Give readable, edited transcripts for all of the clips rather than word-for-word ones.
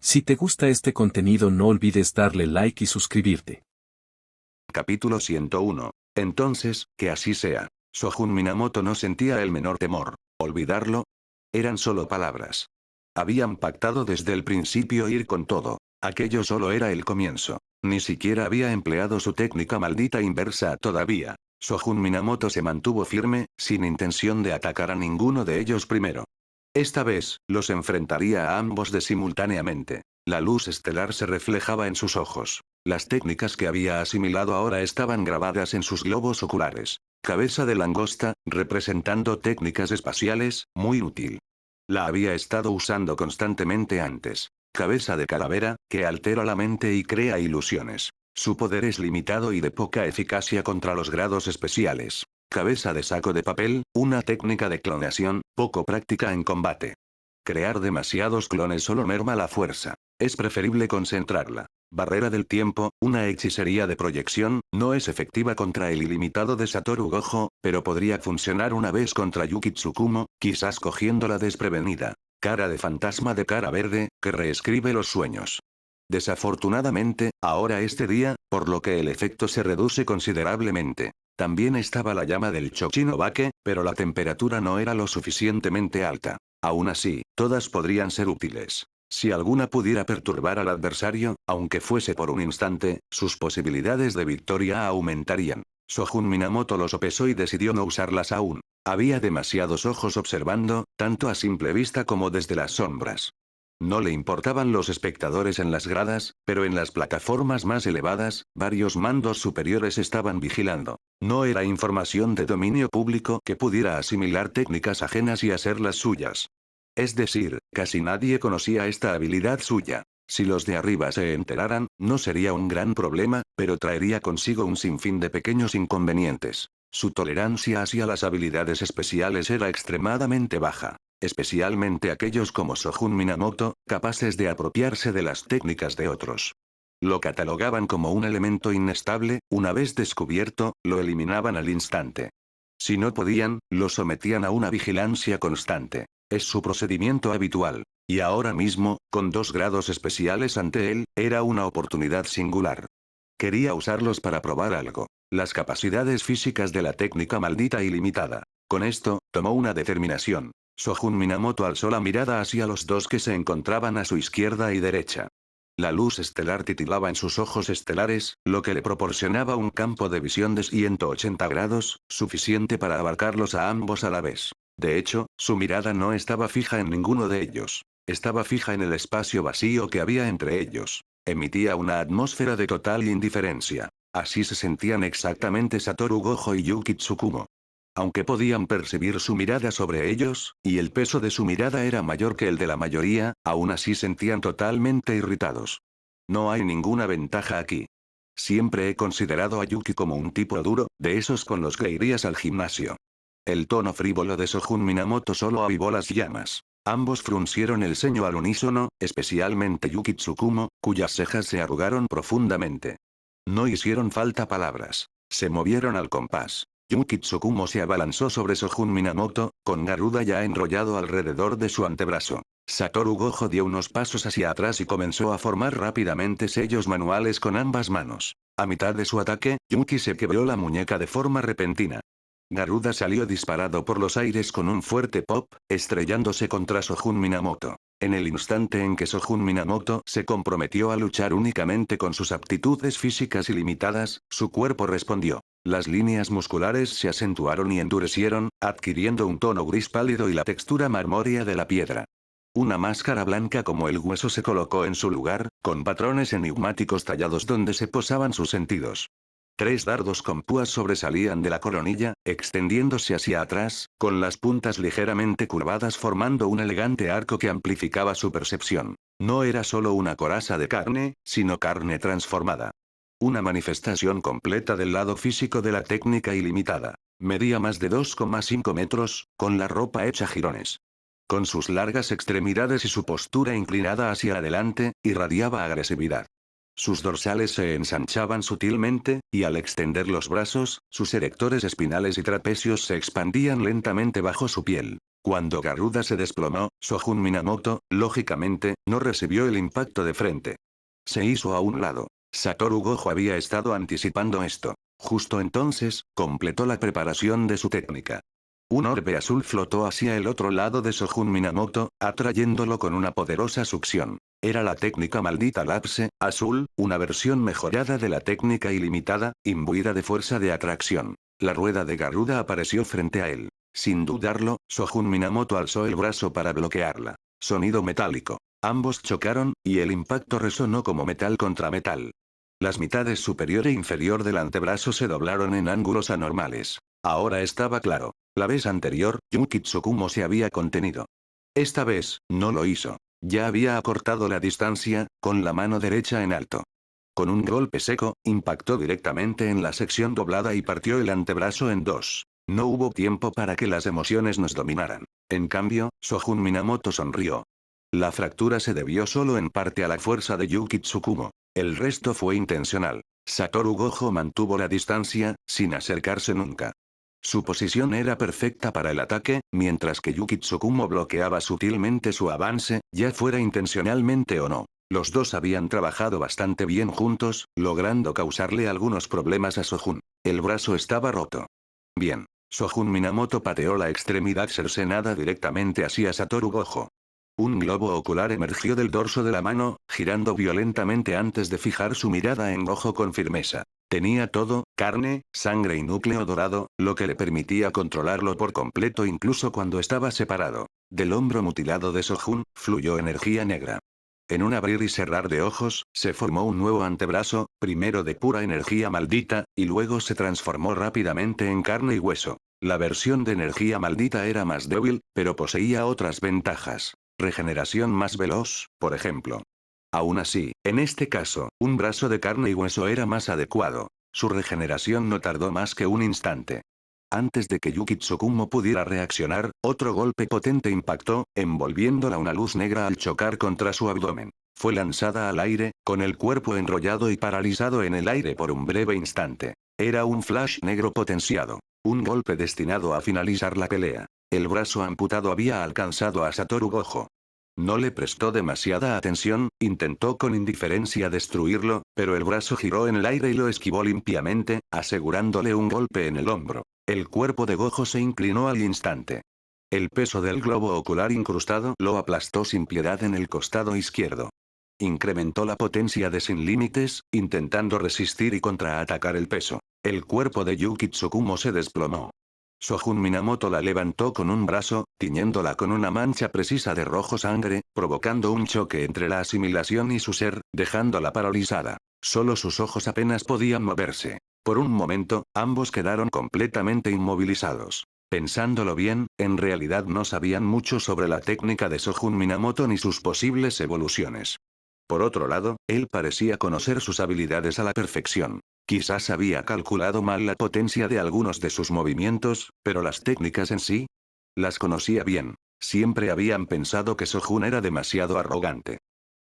Si te gusta este contenido no olvides darle like y suscribirte. Capítulo 101. Entonces, que así sea. Shogun Minamoto no sentía el menor temor. ¿Olvidarlo? Eran solo palabras. Habían pactado desde el principio ir con todo. Aquello solo era el comienzo. Ni siquiera había empleado su técnica maldita inversa todavía. Shogun Minamoto se mantuvo firme, sin intención de atacar a ninguno de ellos primero. Esta vez, los enfrentaría a ambos de simultáneamente. La luz estelar se reflejaba en sus ojos. Las técnicas que había asimilado ahora estaban grabadas en sus globos oculares. Cabeza de langosta, representando técnicas espaciales, muy útil. La había estado usando constantemente antes. Cabeza de calavera, que altera la mente y crea ilusiones. Su poder es limitado y de poca eficacia contra los grados especiales. Cabeza de saco de papel, una técnica de clonación, poco práctica en combate. Crear demasiados clones solo merma la fuerza. Es preferible concentrarla. Barrera del tiempo, una hechicería de proyección, no es efectiva contra el ilimitado de Satoru Gojo, pero podría funcionar una vez contra Yuki Tsukumo, quizás cogiéndola desprevenida. Cara de fantasma de cara verde, que reescribe los sueños. Desafortunadamente, ahora este día, por lo que el efecto se reduce considerablemente. También estaba la llama del Chochinobake, pero la temperatura no era lo suficientemente alta. Aún así, todas podrían ser útiles. Si alguna pudiera perturbar al adversario, aunque fuese por un instante, sus posibilidades de victoria aumentarían. Shogun Minamoto lo sopesó y decidió no usarlas aún. Había demasiados ojos observando, tanto a simple vista como desde las sombras. No le importaban los espectadores en las gradas, pero en las plataformas más elevadas, varios mandos superiores estaban vigilando. No era información de dominio público que pudiera asimilar técnicas ajenas y hacerlas suyas. Es decir, casi nadie conocía esta habilidad suya. Si los de arriba se enteraran, no sería un gran problema, pero traería consigo un sinfín de pequeños inconvenientes. Su tolerancia hacia las habilidades especiales era extremadamente baja. Especialmente aquellos como Shogun Minamoto, capaces de apropiarse de las técnicas de otros. Lo catalogaban como un elemento inestable, una vez descubierto, lo eliminaban al instante. Si no podían, lo sometían a una vigilancia constante. Es su procedimiento habitual. Y ahora mismo, con 2 grados especiales ante él, era una oportunidad singular. Quería usarlos para probar algo. Las capacidades físicas de la técnica maldita ilimitada. Con esto, tomó una determinación. Shogun Minamoto alzó la mirada hacia los dos que se encontraban a su izquierda y derecha. La luz estelar titilaba en sus ojos estelares, lo que le proporcionaba un campo de visión de 180 grados, suficiente para abarcarlos a ambos a la vez. De hecho, su mirada no estaba fija en ninguno de ellos. Estaba fija en el espacio vacío que había entre ellos. Emitía una atmósfera de total indiferencia. Así se sentían exactamente Satoru Gojo y Yuki Tsukumo. Aunque podían percibir su mirada sobre ellos, y el peso de su mirada era mayor que el de la mayoría, aún así sentían totalmente irritados. No hay ninguna ventaja aquí. Siempre he considerado a Yuki como un tipo duro, de esos con los que irías al gimnasio. El tono frívolo de Shogun Minamoto solo avivó las llamas. Ambos fruncieron el ceño al unísono, especialmente Yuki Tsukumo, cuyas cejas se arrugaron profundamente. No hicieron falta palabras. Se movieron al compás. Yuki Tsukumo se abalanzó sobre Shogun Minamoto, con Garuda ya enrollado alrededor de su antebrazo. Satoru Gojo dio unos pasos hacia atrás y comenzó a formar rápidamente sellos manuales con ambas manos. A mitad de su ataque, Yuki se quebró la muñeca de forma repentina. Garuda salió disparado por los aires con un fuerte pop, estrellándose contra Shogun Minamoto. En el instante en que Shogun Minamoto se comprometió a luchar únicamente con sus aptitudes físicas ilimitadas, su cuerpo respondió. Las líneas musculares se acentuaron y endurecieron, adquiriendo un tono gris pálido y la textura marmórea de la piedra. Una máscara blanca como el hueso se colocó en su lugar, con patrones enigmáticos tallados donde se posaban sus sentidos. 3 dardos con púas sobresalían de la coronilla, extendiéndose hacia atrás, con las puntas ligeramente curvadas formando un elegante arco que amplificaba su percepción. No era solo una coraza de carne, sino carne transformada. Una manifestación completa del lado físico de la técnica ilimitada. Medía más de 2,5 metros, con la ropa hecha jirones. Con sus largas extremidades y su postura inclinada hacia adelante, irradiaba agresividad. Sus dorsales se ensanchaban sutilmente, y al extender los brazos, sus erectores espinales y trapecios se expandían lentamente bajo su piel. Cuando Garuda se desplomó, Shogun Minamoto, lógicamente, no recibió el impacto de frente. Se hizo a un lado. Satoru Gojo había estado anticipando esto. Justo entonces, completó la preparación de su técnica. Un orbe azul flotó hacia el otro lado de Shogun Minamoto, atrayéndolo con una poderosa succión. Era la técnica maldita Lapse Azul, una versión mejorada de la técnica ilimitada, imbuida de fuerza de atracción. La rueda de Garuda apareció frente a él. Sin dudarlo, Shogun Minamoto alzó el brazo para bloquearla. Sonido metálico. Ambos chocaron, y el impacto resonó como metal contra metal. Las mitades superior e inferior del antebrazo se doblaron en ángulos anormales. Ahora estaba claro. La vez anterior, Yuki Tsukumo se había contenido. Esta vez, no lo hizo. Ya había acortado la distancia, con la mano derecha en alto. Con un golpe seco, impactó directamente en la sección doblada y partió el antebrazo en dos. No hubo tiempo para que las emociones nos dominaran. En cambio, Shogun Minamoto sonrió. La fractura se debió solo en parte a la fuerza de Yuki Tsukumo. El resto fue intencional. Satoru Gojo mantuvo la distancia, sin acercarse nunca. Su posición era perfecta para el ataque, mientras que Yuki Tsukumo bloqueaba sutilmente su avance, ya fuera intencionalmente o no. Los dos habían trabajado bastante bien juntos, logrando causarle algunos problemas a Shogun. El brazo estaba roto. Bien. Shogun Minamoto pateó la extremidad cercenada directamente hacia Satoru Gojo. Un globo ocular emergió del dorso de la mano, girando violentamente antes de fijar su mirada en Gojo con firmeza. Tenía todo, carne, sangre y núcleo dorado, lo que le permitía controlarlo por completo incluso cuando estaba separado. Del hombro mutilado de Shogun, fluyó energía negra. En un abrir y cerrar de ojos, se formó un nuevo antebrazo, primero de pura energía maldita, y luego se transformó rápidamente en carne y hueso. La versión de energía maldita era más débil, pero poseía otras ventajas. Regeneración más veloz, por ejemplo. Aún así, en este caso, un brazo de carne y hueso era más adecuado. Su regeneración no tardó más que un instante. Antes de que Yuki Tsukumo pudiera reaccionar, otro golpe potente impactó, envolviéndola una luz negra al chocar contra su abdomen. Fue lanzada al aire, con el cuerpo enrollado y paralizado en el aire por un breve instante. Era un flash negro potenciado. Un golpe destinado a finalizar la pelea. El brazo amputado había alcanzado a Satoru Gojo. No le prestó demasiada atención, intentó con indiferencia destruirlo, pero el brazo giró en el aire y lo esquivó limpiamente, asegurándole un golpe en el hombro. El cuerpo de Gojo se inclinó al instante. El peso del globo ocular incrustado lo aplastó sin piedad en el costado izquierdo. Incrementó la potencia de Sin Límites, intentando resistir y contraatacar el peso. El cuerpo de Yuki Tsukumo se desplomó. Shogun Minamoto la levantó con un brazo, tiñéndola con una mancha precisa de rojo sangre, provocando un choque entre la asimilación y su ser, dejándola paralizada. Solo sus ojos apenas podían moverse. Por un momento, ambos quedaron completamente inmovilizados. Pensándolo bien, en realidad no sabían mucho sobre la técnica de Shogun Minamoto ni sus posibles evoluciones. Por otro lado, él parecía conocer sus habilidades a la perfección. Quizás había calculado mal la potencia de algunos de sus movimientos, pero las técnicas en sí, las conocía bien. Siempre habían pensado que Shogun era demasiado arrogante.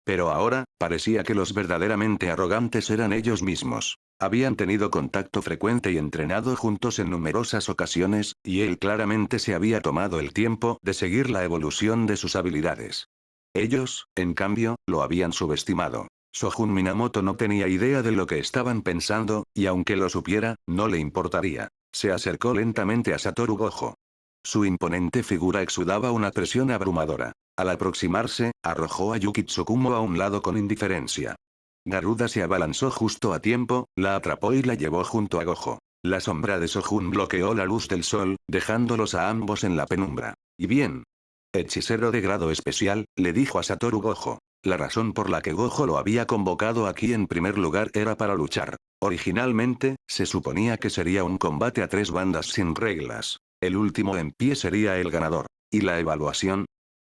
Pero ahora, parecía que los verdaderamente arrogantes eran ellos mismos. Habían tenido contacto frecuente y entrenado juntos en numerosas ocasiones, y él claramente se había tomado el tiempo de seguir la evolución de sus habilidades. Ellos, en cambio, lo habían subestimado. Shogun Minamoto no tenía idea de lo que estaban pensando, y aunque lo supiera, no le importaría. Se acercó lentamente a Satoru Gojo. Su imponente figura exudaba una presión abrumadora. Al aproximarse, arrojó a Yuki Tsukumo a un lado con indiferencia. Garuda se abalanzó justo a tiempo, la atrapó y la llevó junto a Gojo. La sombra de Shogun bloqueó la luz del sol, dejándolos a ambos en la penumbra. ¿Y bien? Hechicero de grado especial, le dijo a Satoru Gojo. La razón por la que Gojo lo había convocado aquí en primer lugar era para luchar. Originalmente, se suponía que sería un combate a 3 bandas sin reglas. El último en pie sería el ganador. ¿Y la evaluación?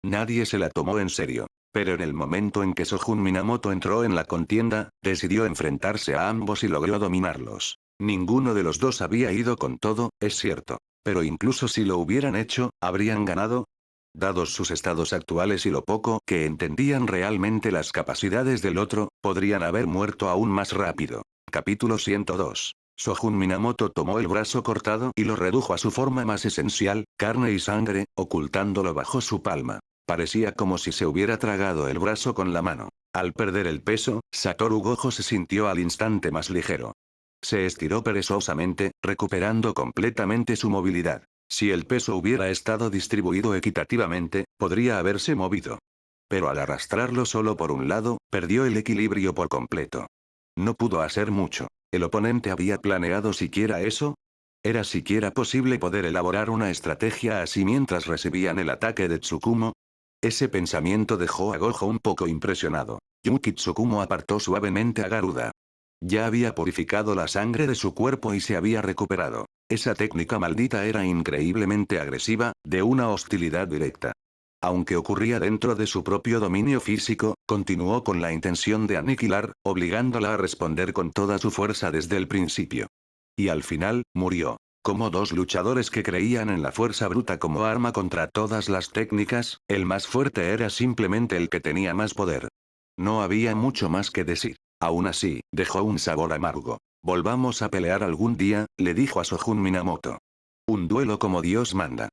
Nadie se la tomó en serio. Pero en el momento en que Shogun Minamoto entró en la contienda, decidió enfrentarse a ambos y logró dominarlos. Ninguno de los dos había ido con todo, es cierto. Pero incluso si lo hubieran hecho, ¿habrían ganado? Dados sus estados actuales y lo poco que entendían realmente las capacidades del otro, podrían haber muerto aún más rápido. Capítulo 102. Shogun Minamoto tomó el brazo cortado y lo redujo a su forma más esencial, carne y sangre, ocultándolo bajo su palma. Parecía como si se hubiera tragado el brazo con la mano. Al perder el peso, Satoru Gojo se sintió al instante más ligero. Se estiró perezosamente, recuperando completamente su movilidad. Si el peso hubiera estado distribuido equitativamente, podría haberse movido. Pero al arrastrarlo solo por un lado, perdió el equilibrio por completo. No pudo hacer mucho. ¿El oponente había planeado siquiera eso? ¿Era siquiera posible poder elaborar una estrategia así mientras recibían el ataque de Tsukumo? Ese pensamiento dejó a Gojo un poco impresionado. Yuki Tsukumo apartó suavemente a Garuda. Ya había purificado la sangre de su cuerpo y se había recuperado. Esa técnica maldita era increíblemente agresiva, de una hostilidad directa. Aunque ocurría dentro de su propio dominio físico, continuó con la intención de aniquilar, obligándola a responder con toda su fuerza desde el principio. Y al final, murió. Como dos luchadores que creían en la fuerza bruta como arma contra todas las técnicas, el más fuerte era simplemente el que tenía más poder. No había mucho más que decir. Aún así, dejó un sabor amargo. Volvamos a pelear algún día, le dijo a Shogun Minamoto. Un duelo como Dios manda.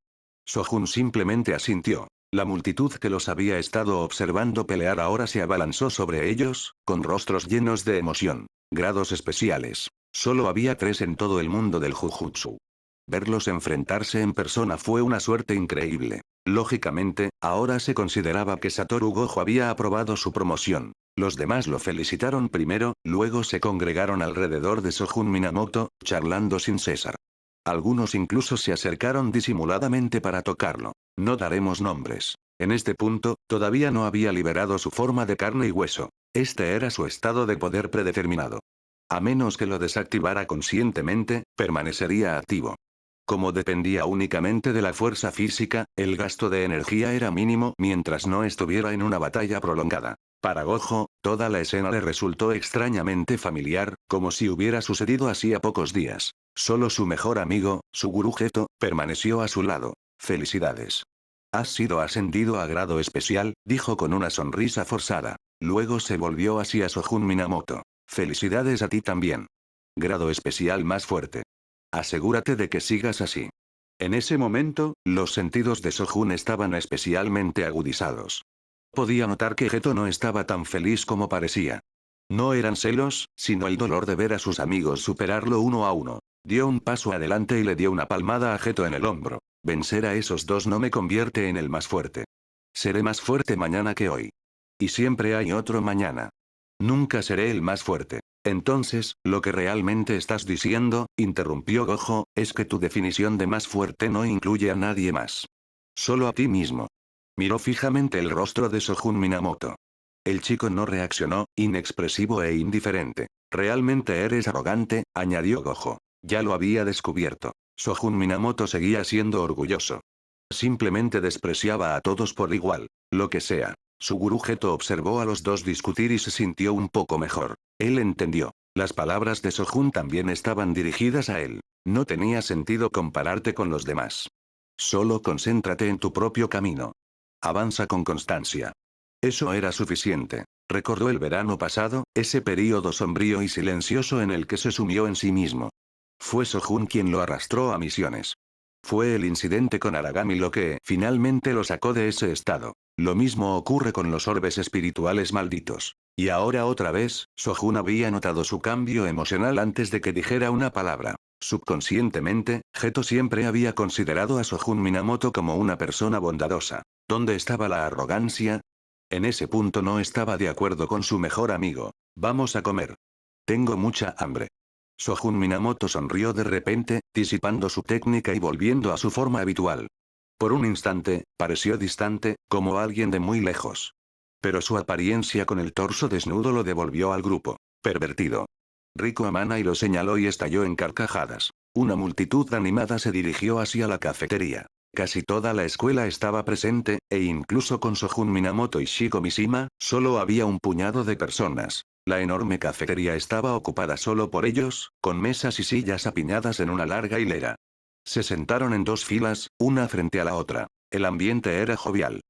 Shogun simplemente asintió. La multitud que los había estado observando pelear ahora se abalanzó sobre ellos, con rostros llenos de emoción. Grados especiales. Solo había 3 en todo el mundo del Jujutsu. Verlos enfrentarse en persona fue una suerte increíble. Lógicamente, ahora se consideraba que Satoru Gojo había aprobado su promoción. Los demás lo felicitaron primero, luego se congregaron alrededor de Shogun Minamoto, charlando sin cesar. Algunos incluso se acercaron disimuladamente para tocarlo. No daremos nombres. En este punto, todavía no había liberado su forma de carne y hueso. Este era su estado de poder predeterminado. A menos que lo desactivara conscientemente, permanecería activo. Como dependía únicamente de la fuerza física, el gasto de energía era mínimo mientras no estuviera en una batalla prolongada. Para Gojo, toda la escena le resultó extrañamente familiar, como si hubiera sucedido hacía pocos días. Solo su mejor amigo, Suguru Geto, permaneció a su lado. Felicidades. Has sido ascendido a grado especial, dijo con una sonrisa forzada. Luego se volvió hacia Shogun Minamoto. Felicidades a ti también. Grado especial más fuerte. Asegúrate de que sigas así. En ese momento, los sentidos de Shogun estaban especialmente agudizados. Podía notar que Geto no estaba tan feliz como parecía. No eran celos, sino el dolor de ver a sus amigos superarlo uno a uno. Dio un paso adelante y le dio una palmada a Geto en el hombro. Vencer a esos dos no me convierte en el más fuerte. Seré más fuerte mañana que hoy. Y siempre hay otro mañana. Nunca seré el más fuerte. Entonces, lo que realmente estás diciendo, interrumpió Gojo, es que tu definición de más fuerte no incluye a nadie más. Solo a ti mismo. Miró fijamente el rostro de Shogun Minamoto. El chico no reaccionó, inexpresivo e indiferente. Realmente eres arrogante, añadió Gojo. Ya lo había descubierto. Shogun Minamoto seguía siendo orgulloso. Simplemente despreciaba a todos por igual. Lo que sea. Suguru Geto observó a los dos discutir y se sintió un poco mejor. Él entendió. Las palabras de Shogun también estaban dirigidas a él. No tenía sentido compararte con los demás. Solo concéntrate en tu propio camino. Avanza con constancia. Eso era suficiente. Recordó el verano pasado, ese período sombrío y silencioso en el que se sumió en sí mismo. Fue Shogun quien lo arrastró a misiones. Fue el incidente con Aragami lo que finalmente lo sacó de ese estado. Lo mismo ocurre con los orbes espirituales malditos. Y ahora otra vez, Shogun había notado su cambio emocional antes de que dijera una palabra. Subconscientemente, Geto siempre había considerado a Shogun Minamoto como una persona bondadosa. ¿Dónde estaba la arrogancia? En ese punto no estaba de acuerdo con su mejor amigo. Vamos a comer. Tengo mucha hambre. Shogun Minamoto sonrió de repente, disipando su técnica y volviendo a su forma habitual. Por un instante, pareció distante, como alguien de muy lejos. Pero su apariencia con el torso desnudo lo devolvió al grupo. Pervertido. Riko Amana y lo señaló y estalló en carcajadas. Una multitud animada se dirigió hacia la cafetería. Casi toda la escuela estaba presente, e incluso con Shogun Minamoto y Shiko Mishima, solo había un puñado de personas. La enorme cafetería estaba ocupada solo por ellos, con mesas y sillas apiñadas en una larga hilera. Se sentaron en dos filas, una frente a la otra. El ambiente era jovial.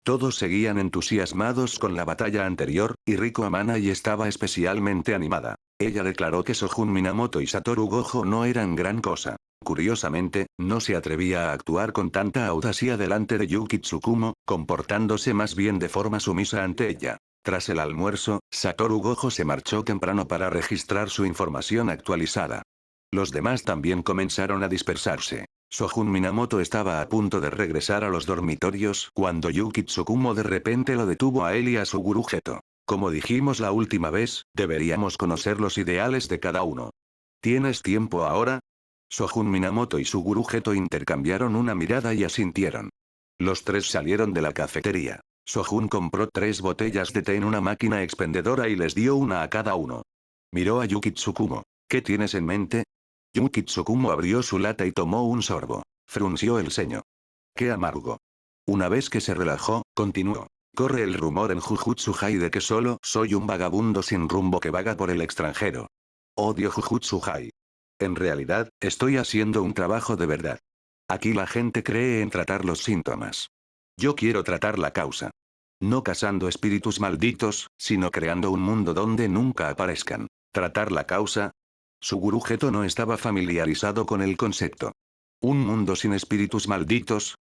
Todos seguían entusiasmados con la batalla anterior, y Riko Amanai estaba especialmente animada. Ella declaró que Sojun Minamoto y Satoru Gojo no eran gran cosa. Curiosamente, no se atrevía a actuar con tanta audacia delante de Yuki Tsukumo, comportándose más bien de forma sumisa ante ella. Tras el almuerzo, Satoru Gojo se marchó temprano para registrar su información actualizada. Los demás también comenzaron a dispersarse. Sojun Minamoto estaba a punto de regresar a los dormitorios cuando Yuki Tsukumo de repente lo detuvo a él y a su gurujeto. Como dijimos la última vez, deberíamos conocer los ideales de cada uno. ¿Tienes tiempo ahora? Sojun Minamoto y su gurujeto intercambiaron una mirada y asintieron. Los tres salieron de la cafetería. Sojun compró 3 botellas de té en una máquina expendedora y les dio una a cada uno. Miró a Yuki Tsukumo. ¿Qué tienes en mente? Yuki Tsukumo abrió su lata y tomó un sorbo. Frunció el ceño. ¡Qué amargo! Una vez que se relajó, continuó. Corre el rumor en Jujutsu-Hai de que solo soy un vagabundo sin rumbo que vaga por el extranjero. Odio Jujutsu-Hai. En realidad, estoy haciendo un trabajo de verdad. Aquí la gente cree en tratar los síntomas. Yo quiero tratar la causa. No cazando espíritus malditos, sino creando un mundo donde nunca aparezcan. ¿Tratar la causa? Su gurujeto no estaba familiarizado con el concepto. ¿Un mundo sin espíritus malditos?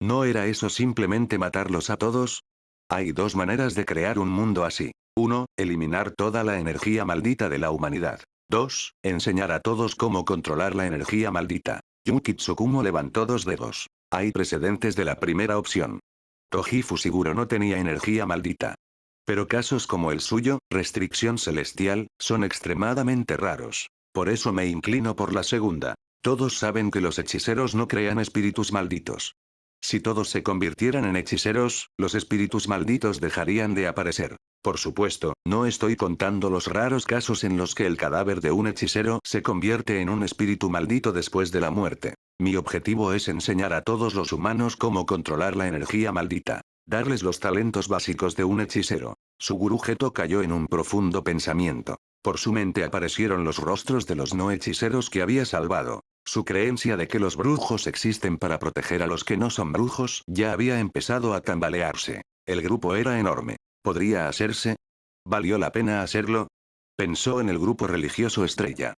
¿No era eso simplemente matarlos a todos? Hay 2 maneras de crear un mundo así. 1. Eliminar toda la energía maldita de la humanidad. 2. Enseñar a todos cómo controlar la energía maldita. Yuki Tsukumo levantó 2 dedos. Hay precedentes de la primera opción. Toji Fushiguro no tenía energía maldita. Pero casos como el suyo, restricción celestial, son extremadamente raros. Por eso me inclino por la segunda. Todos saben que los hechiceros no crean espíritus malditos. Si todos se convirtieran en hechiceros, los espíritus malditos dejarían de aparecer. Por supuesto, no estoy contando los raros casos en los que el cadáver de un hechicero se convierte en un espíritu maldito después de la muerte. Mi objetivo es enseñar a todos los humanos cómo controlar la energía maldita. Darles los talentos básicos de un hechicero. Su gurujeto cayó en un profundo pensamiento. Por su mente aparecieron los rostros de los no hechiceros que había salvado. Su creencia de que los brujos existen para proteger a los que no son brujos ya había empezado a tambalearse. El grupo era enorme. ¿Podría hacerse? ¿Valió la pena hacerlo? Pensó en el grupo religioso estrella.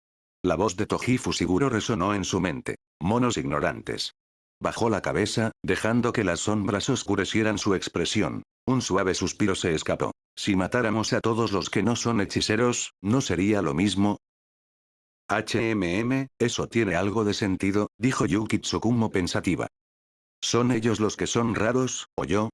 La voz de Toji Fushiguro resonó en su mente. Monos ignorantes. Bajó la cabeza, dejando que las sombras oscurecieran su expresión. Un suave suspiro se escapó. Si matáramos a todos los que no son hechiceros, ¿no sería lo mismo? Eso tiene algo de sentido, dijo Yuki Tsukumo pensativa. ¿Son ellos los que son raros, o yo?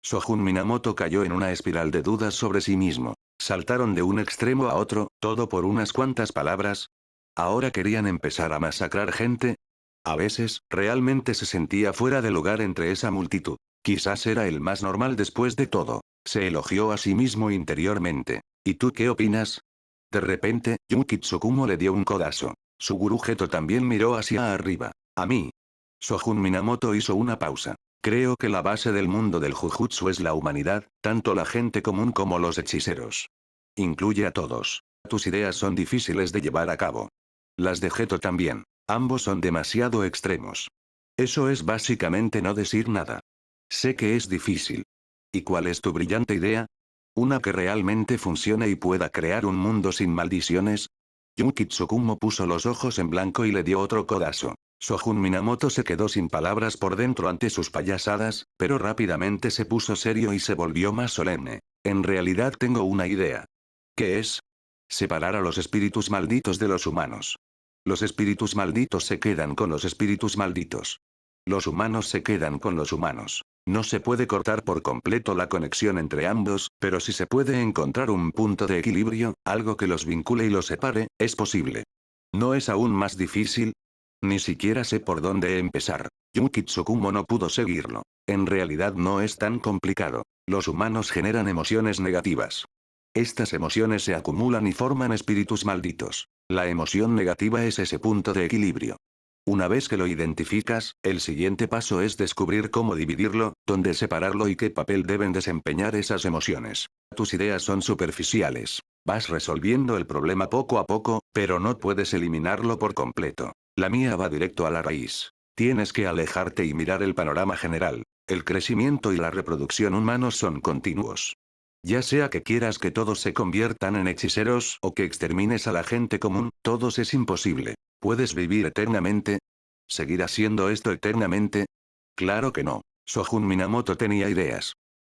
Sojun Minamoto cayó en una espiral de dudas sobre sí mismo. Saltaron de un extremo a otro, todo por unas cuantas palabras. ¿Ahora querían empezar a masacrar gente? A veces, realmente se sentía fuera de lugar entre esa multitud. Quizás era el más normal después de todo. Se elogió a sí mismo interiormente. ¿Y tú qué opinas? De repente, Yuki Tsukumo le dio un codazo. Su gurujeto también miró hacia arriba. A mí. Sojun Minamoto hizo una pausa. Creo que la base del mundo del Jujutsu es la humanidad, tanto la gente común como los hechiceros. Incluye a todos. Tus ideas son difíciles de llevar a cabo. Las de Geto también. Ambos son demasiado extremos. Eso es básicamente no decir nada. Sé que es difícil. ¿Y cuál es tu brillante idea? ¿Una que realmente funcione y pueda crear un mundo sin maldiciones? Yuki Tsukumo puso los ojos en blanco y le dio otro codazo. Sojun Minamoto se quedó sin palabras por dentro ante sus payasadas, pero rápidamente se puso serio y se volvió más solemne. En realidad tengo una idea. ¿Qué es? Separar a los espíritus malditos de los humanos. Los espíritus malditos se quedan con los espíritus malditos. Los humanos se quedan con los humanos. No se puede cortar por completo la conexión entre ambos, pero si se puede encontrar un punto de equilibrio, algo que los vincule y los separe, es posible. ¿No es aún más difícil? Ni siquiera sé por dónde empezar. Yuki Tsukumo no pudo seguirlo. En realidad no es tan complicado. Los humanos generan emociones negativas. Estas emociones se acumulan y forman espíritus malditos. La emoción negativa es ese punto de equilibrio. Una vez que lo identificas, el siguiente paso es descubrir cómo dividirlo, dónde separarlo y qué papel deben desempeñar esas emociones. Tus ideas son superficiales. Vas resolviendo el problema poco a poco, pero no puedes eliminarlo por completo. La mía va directo a la raíz. Tienes que alejarte y mirar el panorama general. El crecimiento y la reproducción humanos son continuos. Ya sea que quieras que todos se conviertan en hechiceros o que extermines a la gente común, todos es imposible. ¿Puedes vivir eternamente? ¿Seguir haciendo esto eternamente? Claro que no. Shogun Minamoto tenía ideas.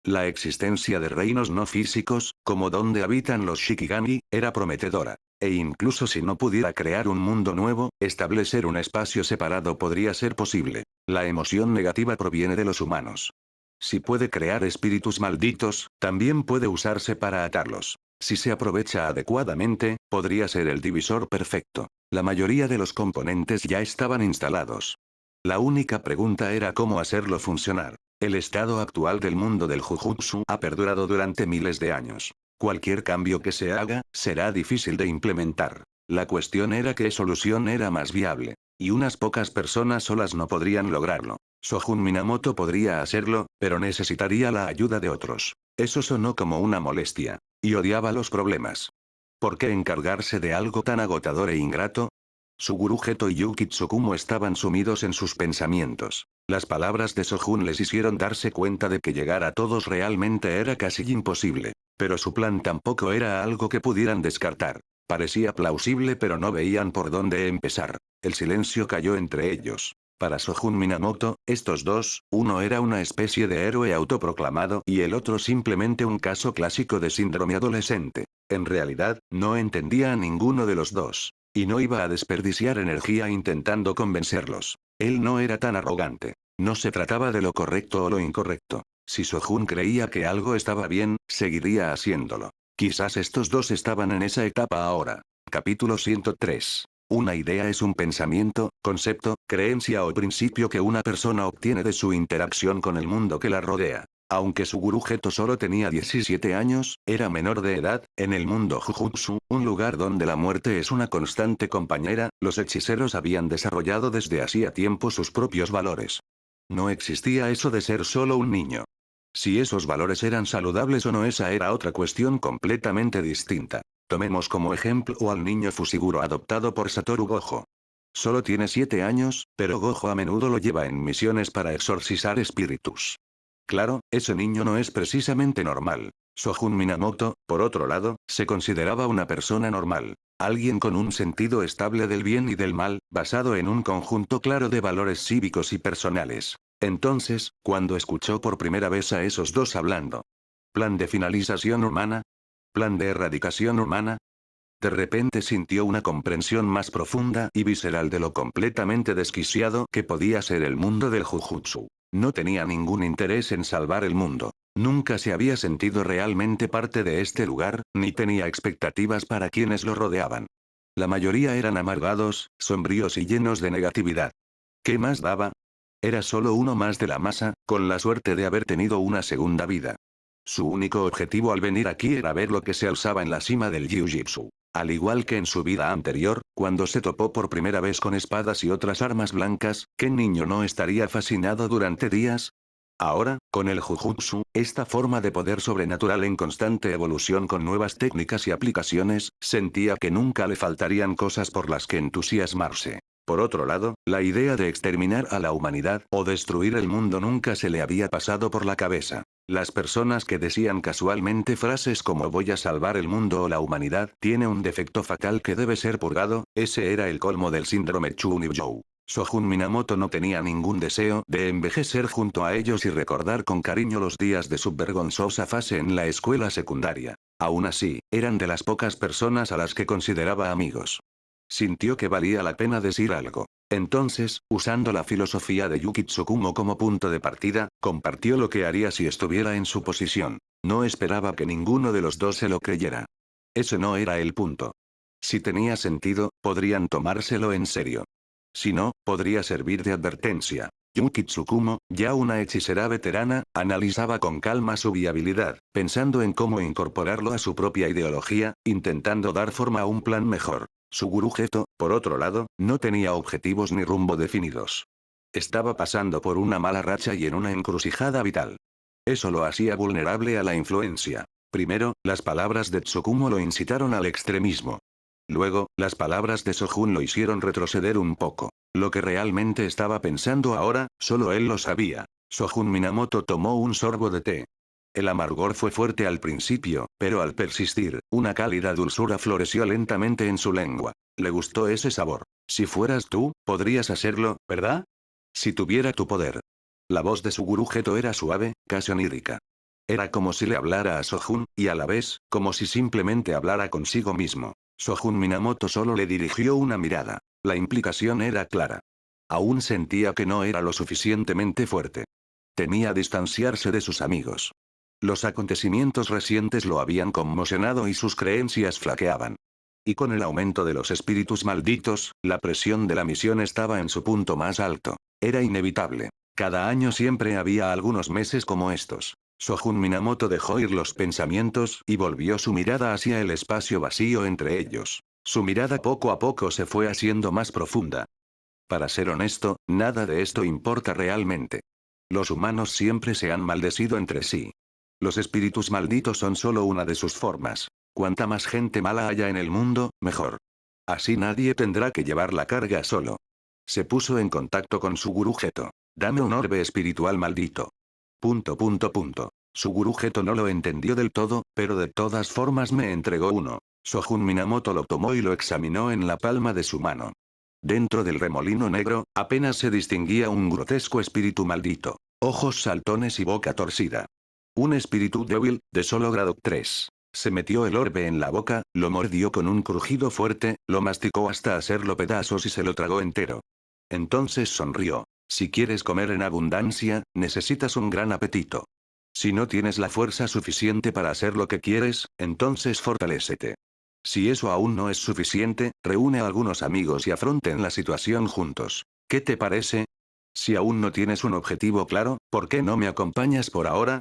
La existencia de reinos no físicos, como donde habitan los Shikigami, era prometedora. E incluso si no pudiera crear un mundo nuevo, establecer un espacio separado podría ser posible. La emoción negativa proviene de los humanos. Si puede crear espíritus malditos, también puede usarse para atarlos. Si se aprovecha adecuadamente, podría ser el divisor perfecto. La mayoría de los componentes ya estaban instalados. La única pregunta era cómo hacerlo funcionar. El estado actual del mundo del Jujutsu ha perdurado durante miles de años. Cualquier cambio que se haga, será difícil de implementar. La cuestión era qué solución era más viable. Y unas pocas personas solas no podrían lograrlo. Shogun Minamoto podría hacerlo, pero necesitaría la ayuda de otros. Eso sonó como una molestia. Y odiaba los problemas. ¿Por qué encargarse de algo tan agotador e ingrato? Suguru Geto y Yuki Tsukumo estaban sumidos en sus pensamientos. Las palabras de Shogun les hicieron darse cuenta de que llegar a todos realmente era casi imposible. Pero su plan tampoco era algo que pudieran descartar. Parecía plausible pero no veían por dónde empezar. El silencio cayó entre ellos. Para Shogun Minamoto, estos dos, uno era una especie de héroe autoproclamado y el otro simplemente un caso clásico de síndrome adolescente. En realidad, no entendía a ninguno de los dos. Y no iba a desperdiciar energía intentando convencerlos. Él no era tan arrogante. No se trataba de lo correcto o lo incorrecto. Si Shogun creía que algo estaba bien, seguiría haciéndolo. Quizás estos dos estaban en esa etapa ahora. Capítulo 103. Una idea es un pensamiento, concepto, creencia o principio que una persona obtiene de su interacción con el mundo que la rodea. Aunque Suguru Geto solo tenía 17 años, era menor de edad, en el mundo Jujutsu, un lugar donde la muerte es una constante compañera, los hechiceros habían desarrollado desde hacía tiempo sus propios valores. No existía eso de ser solo un niño. Si esos valores eran saludables o no, esa era otra cuestión completamente distinta. Tomemos como ejemplo al niño Fushiguro adoptado por Satoru Gojo. Solo tiene 7 años, pero Gojo a menudo lo lleva en misiones para exorcizar espíritus. Claro, ese niño no es precisamente normal. Shogun Minamoto, por otro lado, se consideraba una persona normal. Alguien con un sentido estable del bien y del mal, basado en un conjunto claro de valores cívicos y personales. Entonces, cuando escuchó por primera vez a esos dos hablando. ¿Plan de finalización humana? ¿Plan de erradicación humana? De repente sintió una comprensión más profunda y visceral de lo completamente desquiciado que podía ser el mundo del Jujutsu. No tenía ningún interés en salvar el mundo. Nunca se había sentido realmente parte de este lugar, ni tenía expectativas para quienes lo rodeaban. La mayoría eran amargados, sombríos y llenos de negatividad. ¿Qué más daba? Era solo uno más de la masa, con la suerte de haber tenido una segunda vida. Su único objetivo al venir aquí era ver lo que se alzaba en la cima del Jiu-Jitsu. Al igual que en su vida anterior, cuando se topó por primera vez con espadas y otras armas blancas, ¿qué niño no estaría fascinado durante días? Ahora, con el Jujutsu, esta forma de poder sobrenatural en constante evolución con nuevas técnicas y aplicaciones, sentía que nunca le faltarían cosas por las que entusiasmarse. Por otro lado, la idea de exterminar a la humanidad o destruir el mundo nunca se le había pasado por la cabeza. Las personas que decían casualmente frases como voy a salvar el mundo o la humanidad tiene un defecto fatal que debe ser purgado, ese era el colmo del síndrome Chunibyo. Shogun Minamoto no tenía ningún deseo de envejecer junto a ellos y recordar con cariño los días de su vergonzosa fase en la escuela secundaria. Aún así, eran de las pocas personas a las que consideraba amigos. Sintió que valía la pena decir algo. Entonces, usando la filosofía de Yuki Tsukumo como punto de partida, compartió lo que haría si estuviera en su posición. No esperaba que ninguno de los dos se lo creyera. Ese no era el punto. Si tenía sentido, podrían tomárselo en serio. Si no, podría servir de advertencia. Yuki Tsukumo, ya una hechicera veterana, analizaba con calma su viabilidad, pensando en cómo incorporarlo a su propia ideología, intentando dar forma a un plan mejor. Suguru Geto, por otro lado, no tenía objetivos ni rumbo definidos. Estaba pasando por una mala racha y en una encrucijada vital. Eso lo hacía vulnerable a la influencia. Primero, las palabras de Tsukumo lo incitaron al extremismo. Luego, las palabras de Shogun lo hicieron retroceder un poco. Lo que realmente estaba pensando ahora, solo él lo sabía. Shogun Minamoto tomó un sorbo de té. El amargor fue fuerte al principio, pero al persistir, una cálida dulzura floreció lentamente en su lengua. Le gustó ese sabor. Si fueras tú, podrías hacerlo, ¿verdad? Si tuviera tu poder. La voz de Suguru Geto era suave, casi onírica. Era como si le hablara a Sojun, y a la vez, como si simplemente hablara consigo mismo. Sojun Minamoto solo le dirigió una mirada. La implicación era clara. Aún sentía que no era lo suficientemente fuerte. Temía distanciarse de sus amigos. Los acontecimientos recientes lo habían conmocionado y sus creencias flaqueaban. Y con el aumento de los espíritus malditos, la presión de la misión estaba en su punto más alto. Era inevitable. Cada año siempre había algunos meses como estos. Sojun Minamoto dejó ir los pensamientos y volvió su mirada hacia el espacio vacío entre ellos. Su mirada poco a poco se fue haciendo más profunda. Para ser honesto, nada de esto importa realmente. Los humanos siempre se han maldecido entre sí. Los espíritus malditos son solo una de sus formas. Cuanta más gente mala haya en el mundo, mejor. Así nadie tendrá que llevar la carga solo. Se puso en contacto con su Gurú Geto. Dame un orbe espiritual maldito. Su Gurú Geto no lo entendió del todo, pero de todas formas me entregó uno. Sojun Minamoto lo tomó y lo examinó en la palma de su mano. Dentro del remolino negro, apenas se distinguía un grotesco espíritu maldito. Ojos saltones y boca torcida. Un espíritu débil, de solo grado 3. Se metió el orbe en la boca, lo mordió con un crujido fuerte, lo masticó hasta hacerlo pedazos y se lo tragó entero. Entonces sonrió. Si quieres comer en abundancia, necesitas un gran apetito. Si no tienes la fuerza suficiente para hacer lo que quieres, entonces fortalécete. Si eso aún no es suficiente, reúne a algunos amigos y afronten la situación juntos. ¿Qué te parece? Si aún no tienes un objetivo claro, ¿por qué no me acompañas por ahora?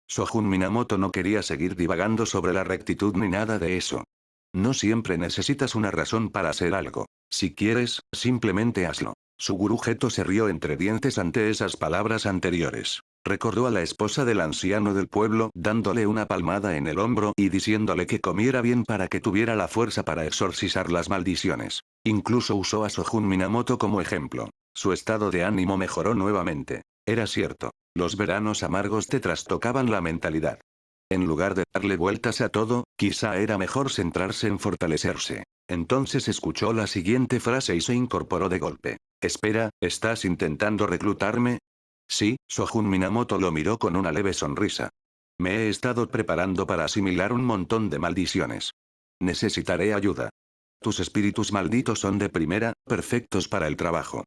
Sojun Minamoto no quería seguir divagando sobre la rectitud ni nada de eso. No siempre necesitas una razón para hacer algo. Si quieres, simplemente hazlo. Su Gurú Geto se rió entre dientes ante esas palabras anteriores. Recordó a la esposa del anciano del pueblo dándole una palmada en el hombro y diciéndole que comiera bien para que tuviera la fuerza para exorcizar las maldiciones. Incluso usó a Sojun Minamoto como ejemplo. Su estado de ánimo mejoró nuevamente. Era cierto. Los veranos amargos te trastocaban la mentalidad. En lugar de darle vueltas a todo, quizá era mejor centrarse en fortalecerse. Entonces escuchó la siguiente frase y se incorporó de golpe. Espera, ¿estás intentando reclutarme? Sí, Sojun Minamoto lo miró con una leve sonrisa. Me he estado preparando para asimilar un montón de maldiciones. Necesitaré ayuda. Tus espíritus malditos son de primera, perfectos para el trabajo.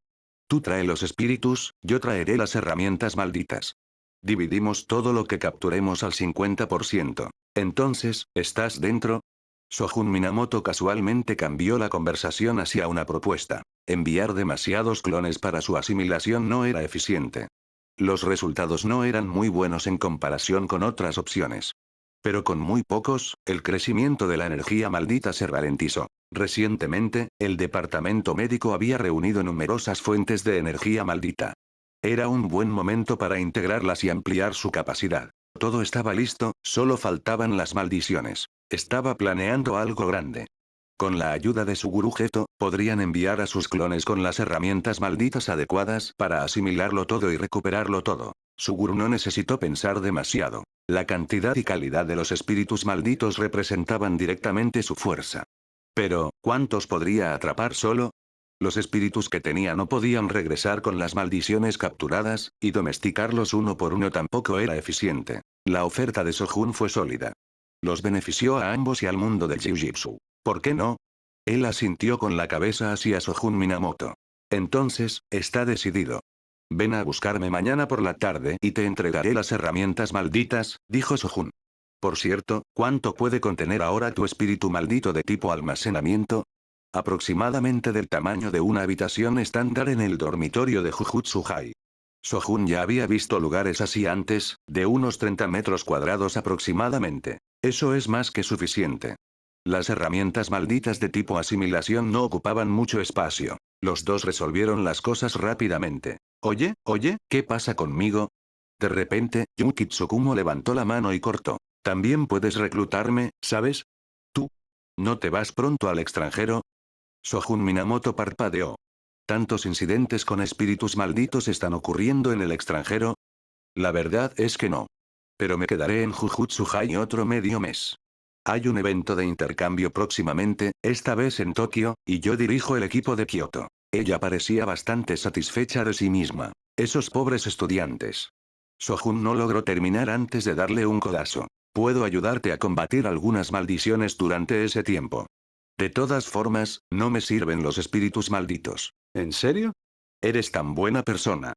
Tú trae los espíritus, yo traeré las herramientas malditas. Dividimos todo lo que capturemos al 50%. Entonces, ¿estás dentro? Sojun Minamoto casualmente cambió la conversación hacia una propuesta. Enviar demasiados clones para su asimilación no era eficiente. Los resultados no eran muy buenos en comparación con otras opciones. Pero con muy pocos, el crecimiento de la energía maldita se ralentizó. Recientemente, el departamento médico había reunido numerosas fuentes de energía maldita. Era un buen momento para integrarlas y ampliar su capacidad. Todo estaba listo, solo faltaban las maldiciones. Estaba planeando algo grande. Con la ayuda de su Gurú Geto, podrían enviar a sus clones con las herramientas malditas adecuadas para asimilarlo todo y recuperarlo todo. Su gurú no necesitó pensar demasiado. La cantidad y calidad de los espíritus malditos representaban directamente su fuerza. Pero, ¿cuántos podría atrapar solo? Los espíritus que tenía no podían regresar con las maldiciones capturadas, y domesticarlos uno por uno tampoco era eficiente. La oferta de Sojun fue sólida. Los benefició a ambos y al mundo del Jiu-Jitsu. ¿Por qué no? Él asintió con la cabeza hacia Sojun Minamoto. Entonces, está decidido. Ven a buscarme mañana por la tarde y te entregaré las herramientas malditas, dijo Sojun. Por cierto, ¿cuánto puede contener ahora tu espíritu maldito de tipo almacenamiento? Aproximadamente del tamaño de una habitación estándar en el dormitorio de Jujutsu-Hai. Sojun ya había visto lugares así antes, de unos 30 metros cuadrados aproximadamente. Eso es más que suficiente. Las herramientas malditas de tipo asimilación no ocupaban mucho espacio. Los dos resolvieron las cosas rápidamente. Oye, ¿qué pasa conmigo? De repente, Yuki Tsukumo levantó la mano y cortó. También puedes reclutarme, ¿sabes? ¿Tú? ¿No te vas pronto al extranjero? Sojun Minamoto parpadeó. ¿Tantos incidentes con espíritus malditos están ocurriendo en el extranjero? La verdad es que no. Pero me quedaré en Jujutsu-Hai otro medio mes. Hay un evento de intercambio próximamente, esta vez en Tokio, y yo dirijo el equipo de Kioto. Ella parecía bastante satisfecha de sí misma. Esos pobres estudiantes. Sohun no logró terminar antes de darle un codazo. Puedo ayudarte a combatir algunas maldiciones durante ese tiempo. De todas formas, no me sirven los espíritus malditos. ¿En serio? Eres tan buena persona.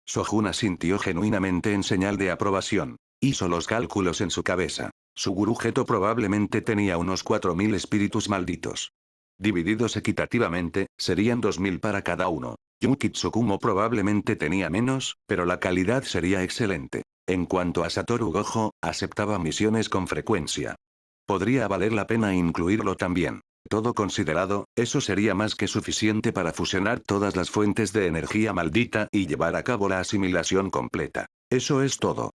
Sohun asintió genuinamente en señal de aprobación. Hizo los cálculos en su cabeza. Su gurú Geto probablemente tenía unos 4000 espíritus malditos. Divididos equitativamente, serían 2000 para cada uno. Yuki Tsukumo probablemente tenía menos, pero la calidad sería excelente. En cuanto a Satoru Gojo, aceptaba misiones con frecuencia. Podría valer la pena incluirlo también. Todo considerado, eso sería más que suficiente para fusionar todas las fuentes de energía maldita y llevar a cabo la asimilación completa. Eso es todo.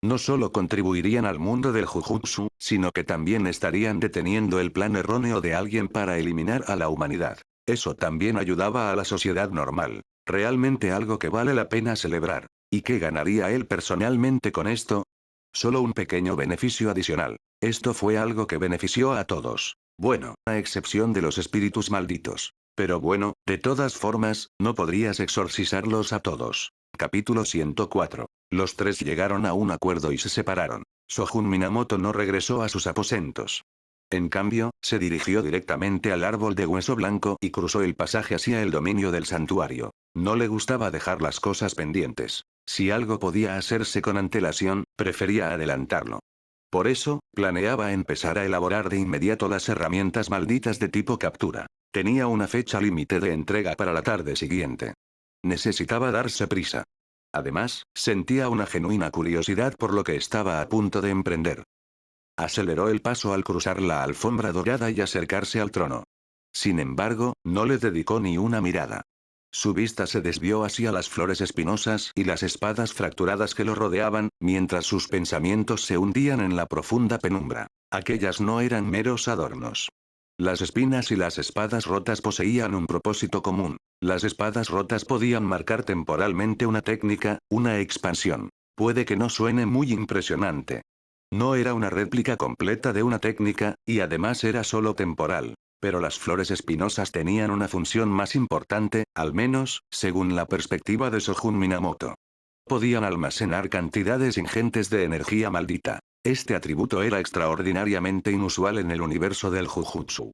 No solo contribuirían al mundo del Jujutsu, sino que también estarían deteniendo el plan erróneo de alguien para eliminar a la humanidad. Eso también ayudaba a la sociedad normal. Realmente algo que vale la pena celebrar. ¿Y qué ganaría él personalmente con esto? Solo un pequeño beneficio adicional. Esto fue algo que benefició a todos. Bueno, a excepción de los espíritus malditos. Pero bueno, de todas formas, no podrías exorcizarlos a todos. Capítulo 104. Los tres llegaron a un acuerdo y se separaron. Sohun Minamoto no regresó a sus aposentos. En cambio, se dirigió directamente al árbol de hueso blanco y cruzó el pasaje hacia el dominio del santuario. No le gustaba dejar las cosas pendientes. Si algo podía hacerse con antelación, prefería adelantarlo. Por eso, planeaba empezar a elaborar de inmediato las herramientas malditas de tipo captura. Tenía una fecha límite de entrega para la tarde siguiente. Necesitaba darse prisa. Además, sentía una genuina curiosidad por lo que estaba a punto de emprender. Aceleró el paso al cruzar la alfombra dorada y acercarse al trono. Sin embargo, no le dedicó ni una mirada. Su vista se desvió hacia las flores espinosas y las espadas fracturadas que lo rodeaban, mientras sus pensamientos se hundían en la profunda penumbra. Aquellas no eran meros adornos. Las espinas y las espadas rotas poseían un propósito común. Las espadas rotas podían marcar temporalmente una técnica, una expansión. Puede que no suene muy impresionante. No era una réplica completa de una técnica, y además era solo temporal. Pero las flores espinosas tenían una función más importante, al menos, según la perspectiva de Sohun Minamoto. Podían almacenar cantidades ingentes de energía maldita. Este atributo era extraordinariamente inusual en el universo del Jujutsu.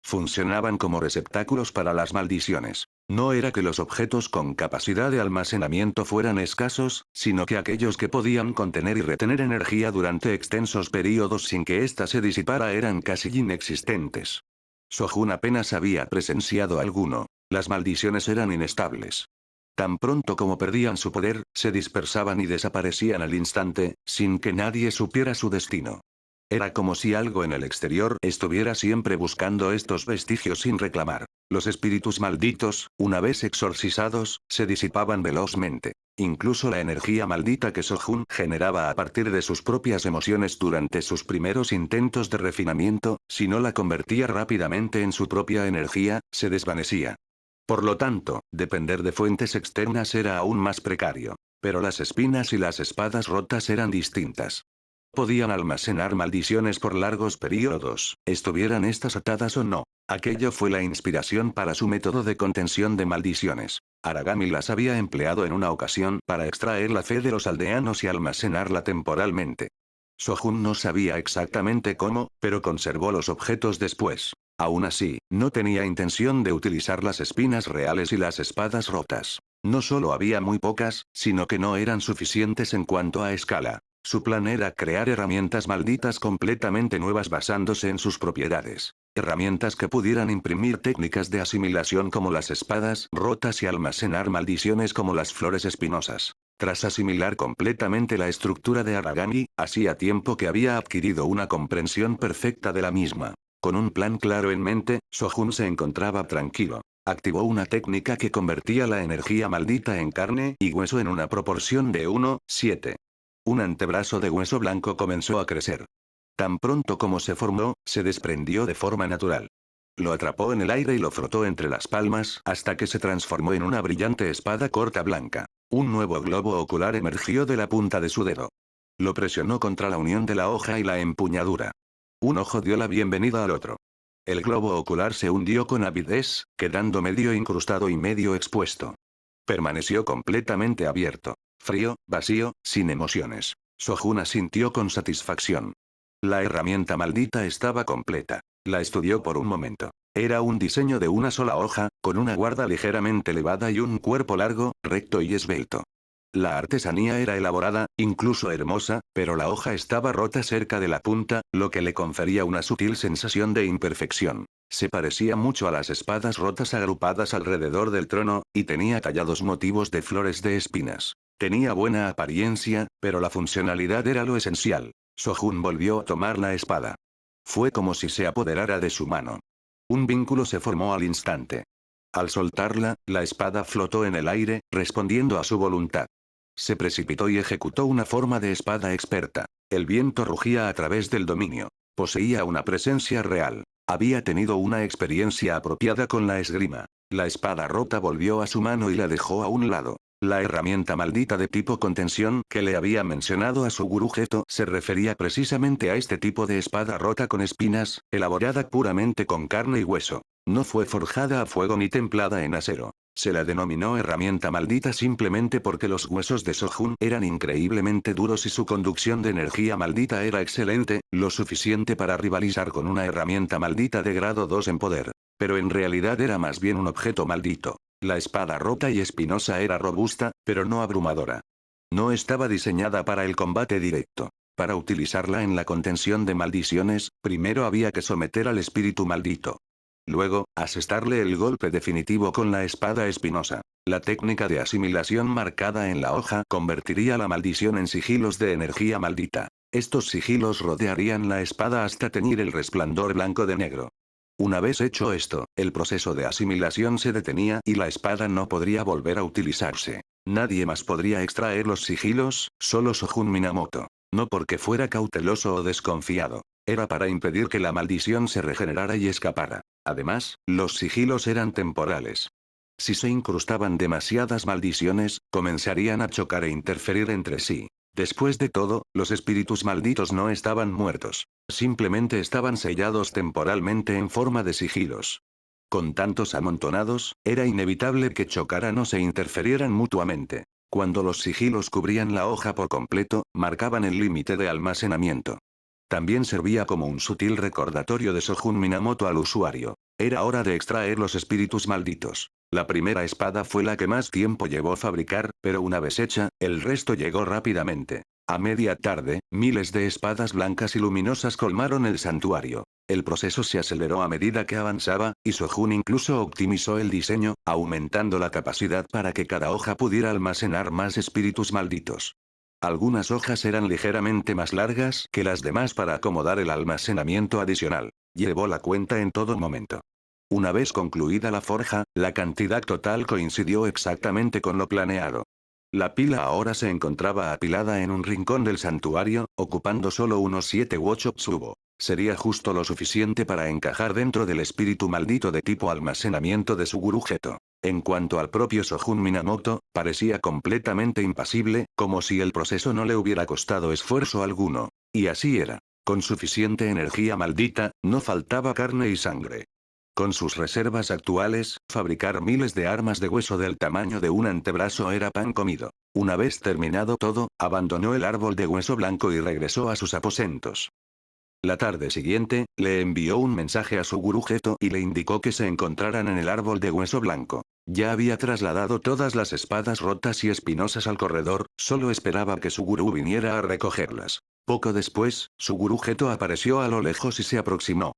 Funcionaban como receptáculos para las maldiciones. No era que los objetos con capacidad de almacenamiento fueran escasos, sino que aquellos que podían contener y retener energía durante extensos períodos sin que ésta se disipara eran casi inexistentes. Sohun apenas había presenciado alguno. Las maldiciones eran inestables. Tan pronto como perdían su poder, se dispersaban y desaparecían al instante, sin que nadie supiera su destino. Era como si algo en el exterior estuviera siempre buscando estos vestigios sin reclamar. Los espíritus malditos, una vez exorcizados, se disipaban velozmente. Incluso la energía maldita que Sohun generaba a partir de sus propias emociones durante sus primeros intentos de refinamiento, si no la convertía rápidamente en su propia energía, se desvanecía. Por lo tanto, depender de fuentes externas era aún más precario. Pero las espinas y las espadas rotas eran distintas. Podían almacenar maldiciones por largos periodos, estuvieran estas atadas o no. Aquello fue la inspiración para su método de contención de maldiciones. Aragami las había empleado en una ocasión para extraer la fe de los aldeanos y almacenarla temporalmente. Sohun no sabía exactamente cómo, pero conservó los objetos después. Aún así, no tenía intención de utilizar las espinas reales y las espadas rotas. No solo había muy pocas, sino que no eran suficientes en cuanto a escala. Su plan era crear herramientas malditas completamente nuevas basándose en sus propiedades. Herramientas que pudieran imprimir técnicas de asimilación como las espadas rotas y almacenar maldiciones como las flores espinosas. Tras asimilar completamente la estructura de Aragami, hacía tiempo que había adquirido una comprensión perfecta de la misma. Con un plan claro en mente, Sohun se encontraba tranquilo. Activó una técnica que convertía la energía maldita en carne y hueso en una proporción de 1:7. Un antebrazo de hueso blanco comenzó a crecer. Tan pronto como se formó, se desprendió de forma natural. Lo atrapó en el aire y lo frotó entre las palmas hasta que se transformó en una brillante espada corta blanca. Un nuevo globo ocular emergió de la punta de su dedo. Lo presionó contra la unión de la hoja y la empuñadura. Un ojo dio la bienvenida al otro. El globo ocular se hundió con avidez, quedando medio incrustado y medio expuesto. Permaneció completamente abierto, frío, vacío, sin emociones. Sojun sintió con satisfacción. La herramienta maldita estaba completa. La estudió por un momento. Era un diseño de una sola hoja, con una guarda ligeramente elevada y un cuerpo largo, recto y esbelto. La artesanía era elaborada, incluso hermosa, pero la hoja estaba rota cerca de la punta, lo que le confería una sutil sensación de imperfección. Se parecía mucho a las espadas rotas agrupadas alrededor del trono, y tenía tallados motivos de flores de espinas. Tenía buena apariencia, pero la funcionalidad era lo esencial. Sojun volvió a tomar la espada. Fue como si se apoderara de su mano. Un vínculo se formó al instante. Al soltarla, la espada flotó en el aire, respondiendo a su voluntad. Se precipitó y ejecutó una forma de espada experta. El viento rugía a través del dominio. Poseía una presencia real. Había tenido una experiencia apropiada con la esgrima. La espada rota volvió a su mano y la dejó a un lado. La herramienta maldita de tipo contención que le había mencionado a su gurujeto se refería precisamente a este tipo de espada rota con espinas, elaborada puramente con carne y hueso. No fue forjada a fuego ni templada en acero. Se la denominó herramienta maldita simplemente porque los huesos de Sojun eran increíblemente duros y su conducción de energía maldita era excelente, lo suficiente para rivalizar con una herramienta maldita de grado 2 en poder. Pero en realidad era más bien un objeto maldito. La espada rota y espinosa era robusta, pero no abrumadora. No estaba diseñada para el combate directo. Para utilizarla en la contención de maldiciones, primero había que someter al espíritu maldito. Luego, asestarle el golpe definitivo con la espada espinosa. La técnica de asimilación marcada en la hoja convertiría la maldición en sigilos de energía maldita. Estos sigilos rodearían la espada hasta teñir el resplandor blanco de negro. Una vez hecho esto, el proceso de asimilación se detenía y la espada no podría volver a utilizarse. Nadie más podría extraer los sigilos, solo Sojun Minamoto. No porque fuera cauteloso o desconfiado. Era para impedir que la maldición se regenerara y escapara. Además, los sigilos eran temporales. Si se incrustaban demasiadas maldiciones, comenzarían a chocar e interferir entre sí. Después de todo, los espíritus malditos no estaban muertos. Simplemente estaban sellados temporalmente en forma de sigilos. Con tantos amontonados, era inevitable que chocaran o se interferieran mutuamente. Cuando los sigilos cubrían la hoja por completo, marcaban el límite de almacenamiento. También servía como un sutil recordatorio de Sojun Minamoto al usuario. Era hora de extraer los espíritus malditos. La primera espada fue la que más tiempo llevó fabricar, pero una vez hecha, el resto llegó rápidamente. A media tarde, miles de espadas blancas y luminosas colmaron el santuario. El proceso se aceleró a medida que avanzaba, y Sojun incluso optimizó el diseño, aumentando la capacidad para que cada hoja pudiera almacenar más espíritus malditos. Algunas hojas eran ligeramente más largas que las demás para acomodar el almacenamiento adicional. Llevó la cuenta en todo momento. Una vez concluida la forja, la cantidad total coincidió exactamente con lo planeado. La pila ahora se encontraba apilada en un rincón del santuario, ocupando solo unos 7 u 8 tsubo. Sería justo lo suficiente para encajar dentro del espíritu maldito de tipo almacenamiento de su gurujeto. En cuanto al propio Sojun Minamoto, parecía completamente impasible, como si el proceso no le hubiera costado esfuerzo alguno. Y así era. Con suficiente energía maldita, no faltaba carne y sangre. Con sus reservas actuales, fabricar miles de armas de hueso del tamaño de un antebrazo era pan comido. Una vez terminado todo, abandonó el árbol de hueso blanco y regresó a sus aposentos. La tarde siguiente, le envió un mensaje a su gurujeto y le indicó que se encontraran en el árbol de hueso blanco. Ya había trasladado todas las espadas rotas y espinosas al corredor, solo esperaba que su gurú viniera a recogerlas. Poco después, su gurujeto apareció a lo lejos y se aproximó.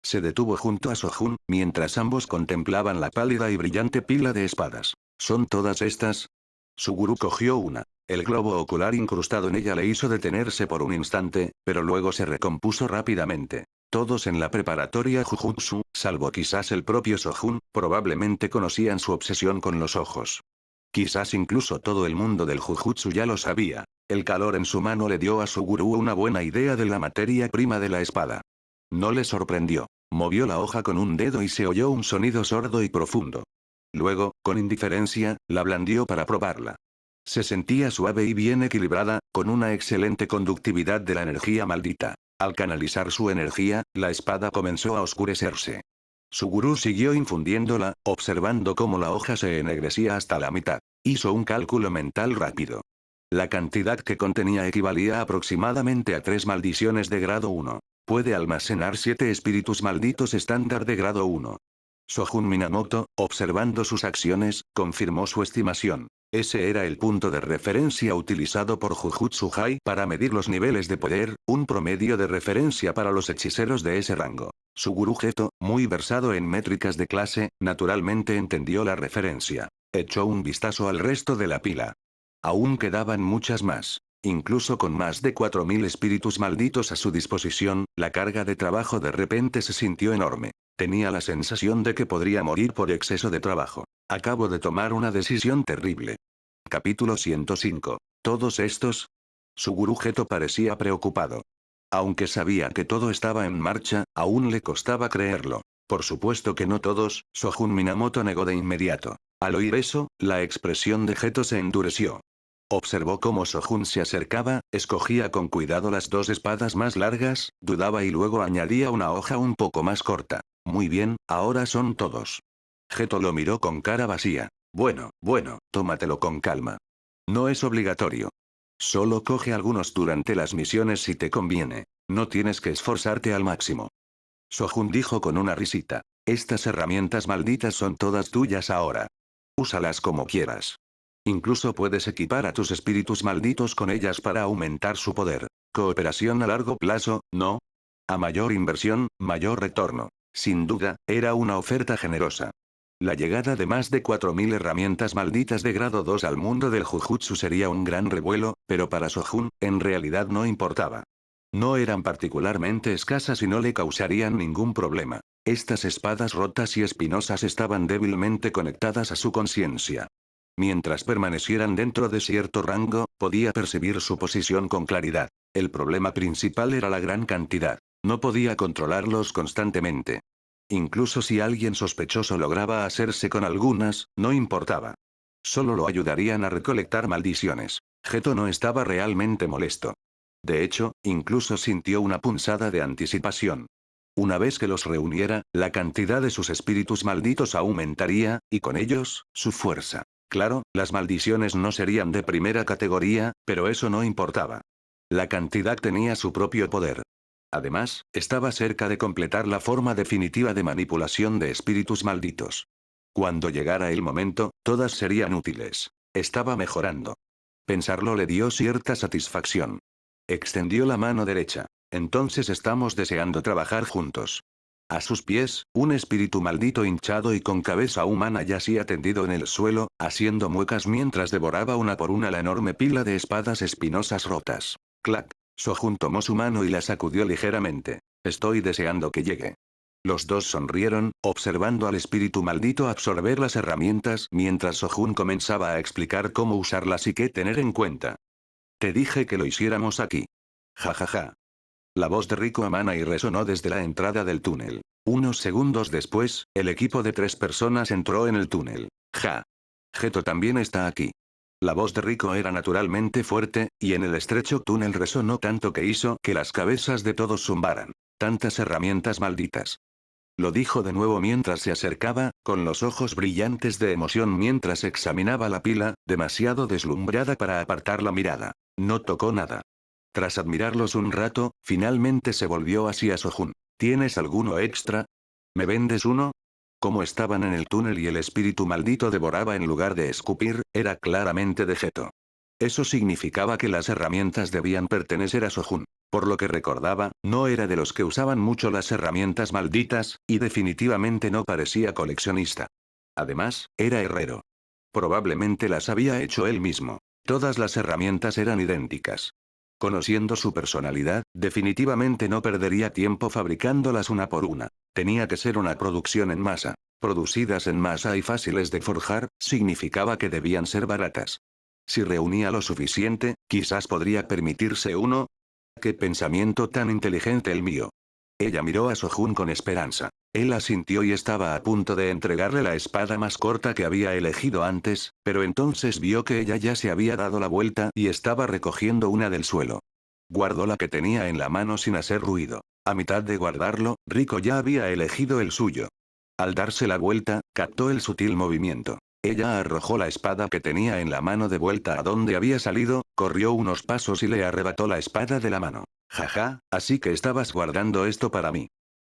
Se detuvo junto a Sojun, mientras ambos contemplaban la pálida y brillante pila de espadas. ¿Son todas estas? Su gurú cogió una. El globo ocular incrustado en ella le hizo detenerse por un instante, pero luego se recompuso rápidamente. Todos en la preparatoria Jujutsu, salvo quizás el propio Sojun, probablemente conocían su obsesión con los ojos. Quizás incluso todo el mundo del Jujutsu ya lo sabía. El calor en su mano le dio a su gurú una buena idea de la materia prima de la espada. No le sorprendió. Movió la hoja con un dedo y se oyó un sonido sordo y profundo. Luego, con indiferencia, la blandió para probarla. Se sentía suave y bien equilibrada, con una excelente conductividad de la energía maldita. Al canalizar su energía, la espada comenzó a oscurecerse. Su gurú siguió infundiéndola, observando cómo la hoja se ennegrecía hasta la mitad. Hizo un cálculo mental rápido. La cantidad que contenía equivalía aproximadamente a 3 maldiciones de grado 1. Puede almacenar 7 espíritus malditos estándar de grado 1. Shogun Minamoto, observando sus acciones, confirmó su estimación. Ese era el punto de referencia utilizado por Jujutsu Hai para medir los niveles de poder, un promedio de referencia para los hechiceros de ese rango. Su gurú Geto, muy versado en métricas de clase, naturalmente entendió la referencia. Echó un vistazo al resto de la pila. Aún quedaban muchas más. Incluso con más de 4000 espíritus malditos a su disposición, la carga de trabajo de repente se sintió enorme. Tenía la sensación de que podría morir por exceso de trabajo. Acabo de tomar una decisión terrible. Capítulo 105. ¿Todos estos? Su gurú Geto parecía preocupado. Aunque sabía que todo estaba en marcha, aún le costaba creerlo. Por supuesto que no todos, Shogun Minamoto negó de inmediato. Al oír eso, la expresión de Geto se endureció. Observó cómo Shogun se acercaba, escogía con cuidado las 2 espadas más largas, dudaba y luego añadía una hoja un poco más corta. Muy bien, ahora son todos. Geto lo miró con cara vacía. Bueno, tómatelo con calma. No es obligatorio. Solo coge algunos durante las misiones si te conviene. No tienes que esforzarte al máximo. Shogun dijo con una risita. Estas herramientas malditas son todas tuyas ahora. Úsalas como quieras. Incluso puedes equipar a tus espíritus malditos con ellas para aumentar su poder. Cooperación a largo plazo, ¿no? A mayor inversión, mayor retorno. Sin duda, era una oferta generosa. La llegada de más de 4000 herramientas malditas de grado 2 al mundo del Jujutsu sería un gran revuelo, pero para Shogun, en realidad no importaba. No eran particularmente escasas y no le causarían ningún problema. Estas espadas rotas y espinosas estaban débilmente conectadas a su conciencia. Mientras permanecieran dentro de cierto rango, podía percibir su posición con claridad. El problema principal era la gran cantidad. No podía controlarlos constantemente. Incluso si alguien sospechoso lograba hacerse con algunas, no importaba. Solo lo ayudarían a recolectar maldiciones. Geto no estaba realmente molesto. De hecho, incluso sintió una punzada de anticipación. Una vez que los reuniera, la cantidad de sus espíritus malditos aumentaría, y con ellos, su fuerza. Claro, las maldiciones no serían de primera categoría, pero eso no importaba. La cantidad tenía su propio poder. Además, estaba cerca de completar la forma definitiva de manipulación de espíritus malditos. Cuando llegara el momento, todas serían útiles. Estaba mejorando. Pensarlo le dio cierta satisfacción. Extendió la mano derecha. Entonces estamos deseando trabajar juntos. A sus pies, un espíritu maldito hinchado y con cabeza humana yacía tendido en el suelo, haciendo muecas mientras devoraba una por una la enorme pila de espadas espinosas rotas. Clac. Shogun tomó su mano y la sacudió ligeramente. Estoy deseando que llegue. Los dos sonrieron, observando al espíritu maldito absorber las herramientas mientras Shogun comenzaba a explicar cómo usarlas y qué tener en cuenta. Te dije que lo hiciéramos aquí. Ja ja ja. La voz de Riko Amanai resonó desde la entrada del túnel. Unos segundos después, el equipo de 3 personas entró en el túnel. Ja. Geto también está aquí. La voz de Riko era naturalmente fuerte, y en el estrecho túnel resonó tanto que hizo que las cabezas de todos zumbaran. Tantas herramientas malditas. Lo dijo de nuevo mientras se acercaba, con los ojos brillantes de emoción mientras examinaba la pila, demasiado deslumbrada para apartar la mirada. No tocó nada. Tras admirarlos un rato, finalmente se volvió hacia Shogun. ¿Tienes alguno extra? ¿Me vendes uno? Como estaban en el túnel y el espíritu maldito devoraba en lugar de escupir, era claramente de Geto. Eso significaba que las herramientas debían pertenecer a Shogun. Por lo que recordaba, no era de los que usaban mucho las herramientas malditas, y definitivamente no parecía coleccionista. Además, era herrero. Probablemente las había hecho él mismo. Todas las herramientas eran idénticas. Conociendo su personalidad, definitivamente no perdería tiempo fabricándolas una por una. Tenía que ser una producción en masa. Producidas en masa y fáciles de forjar, significaba que debían ser baratas. Si reunía lo suficiente, quizás podría permitirse uno. ¡Qué pensamiento tan inteligente el mío! Ella miró a Shogun con esperanza. Él asintió y estaba a punto de entregarle la espada más corta que había elegido antes, pero entonces vio que ella ya se había dado la vuelta y estaba recogiendo una del suelo. Guardó la que tenía en la mano sin hacer ruido. A mitad de guardarlo, Rico ya había elegido el suyo. Al darse la vuelta, captó el sutil movimiento. Ella arrojó la espada que tenía en la mano de vuelta a donde había salido, corrió unos pasos y le arrebató la espada de la mano. Jaja, así que estabas guardando esto para mí.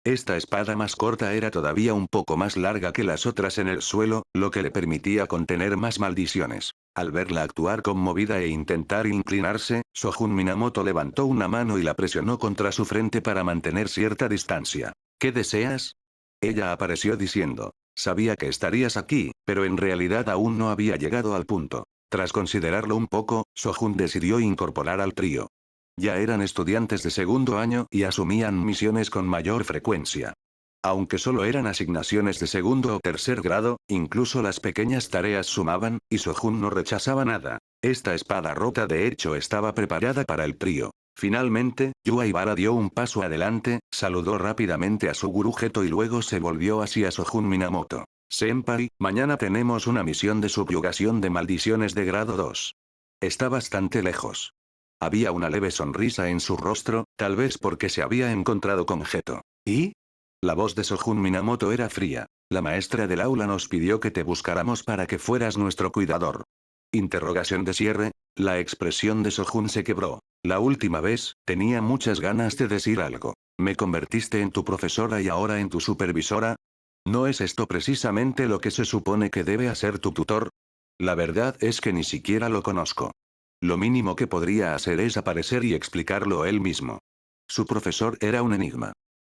Esta espada más corta era todavía un poco más larga que las otras en el suelo, lo que le permitía contener más maldiciones. Al verla actuar conmovida e intentar inclinarse, Sojun Minamoto levantó una mano y la presionó contra su frente para mantener cierta distancia. ¿Qué deseas? Ella apareció diciendo. Sabía que estarías aquí, pero en realidad aún no había llegado al punto. Tras considerarlo un poco, Sojun decidió incorporar al trío. Ya eran estudiantes de segundo año y asumían misiones con mayor frecuencia. Aunque solo eran asignaciones de segundo o tercer grado, incluso las pequeñas tareas sumaban, y Sojun no rechazaba nada. Esta espada rota de hecho estaba preparada para el trío. Finalmente, Yuaibara dio un paso adelante, saludó rápidamente a su gurú Geto y luego se volvió hacia Sojun Minamoto. Senpai, mañana tenemos una misión de subyugación de maldiciones de grado 2. Está bastante lejos. Había una leve sonrisa en su rostro, tal vez porque se había encontrado con Geto. ¿Y? La voz de Sojun Minamoto era fría. La maestra del aula nos pidió que te buscáramos para que fueras nuestro cuidador. Interrogación de cierre. La expresión de Sojun se quebró. La última vez, tenía muchas ganas de decir algo. Me convertiste en tu profesora y ahora en tu supervisora. ¿No es esto precisamente lo que se supone que debe hacer tu tutor? La verdad es que ni siquiera lo conozco. Lo mínimo que podría hacer es aparecer y explicarlo él mismo. Su profesor era un enigma.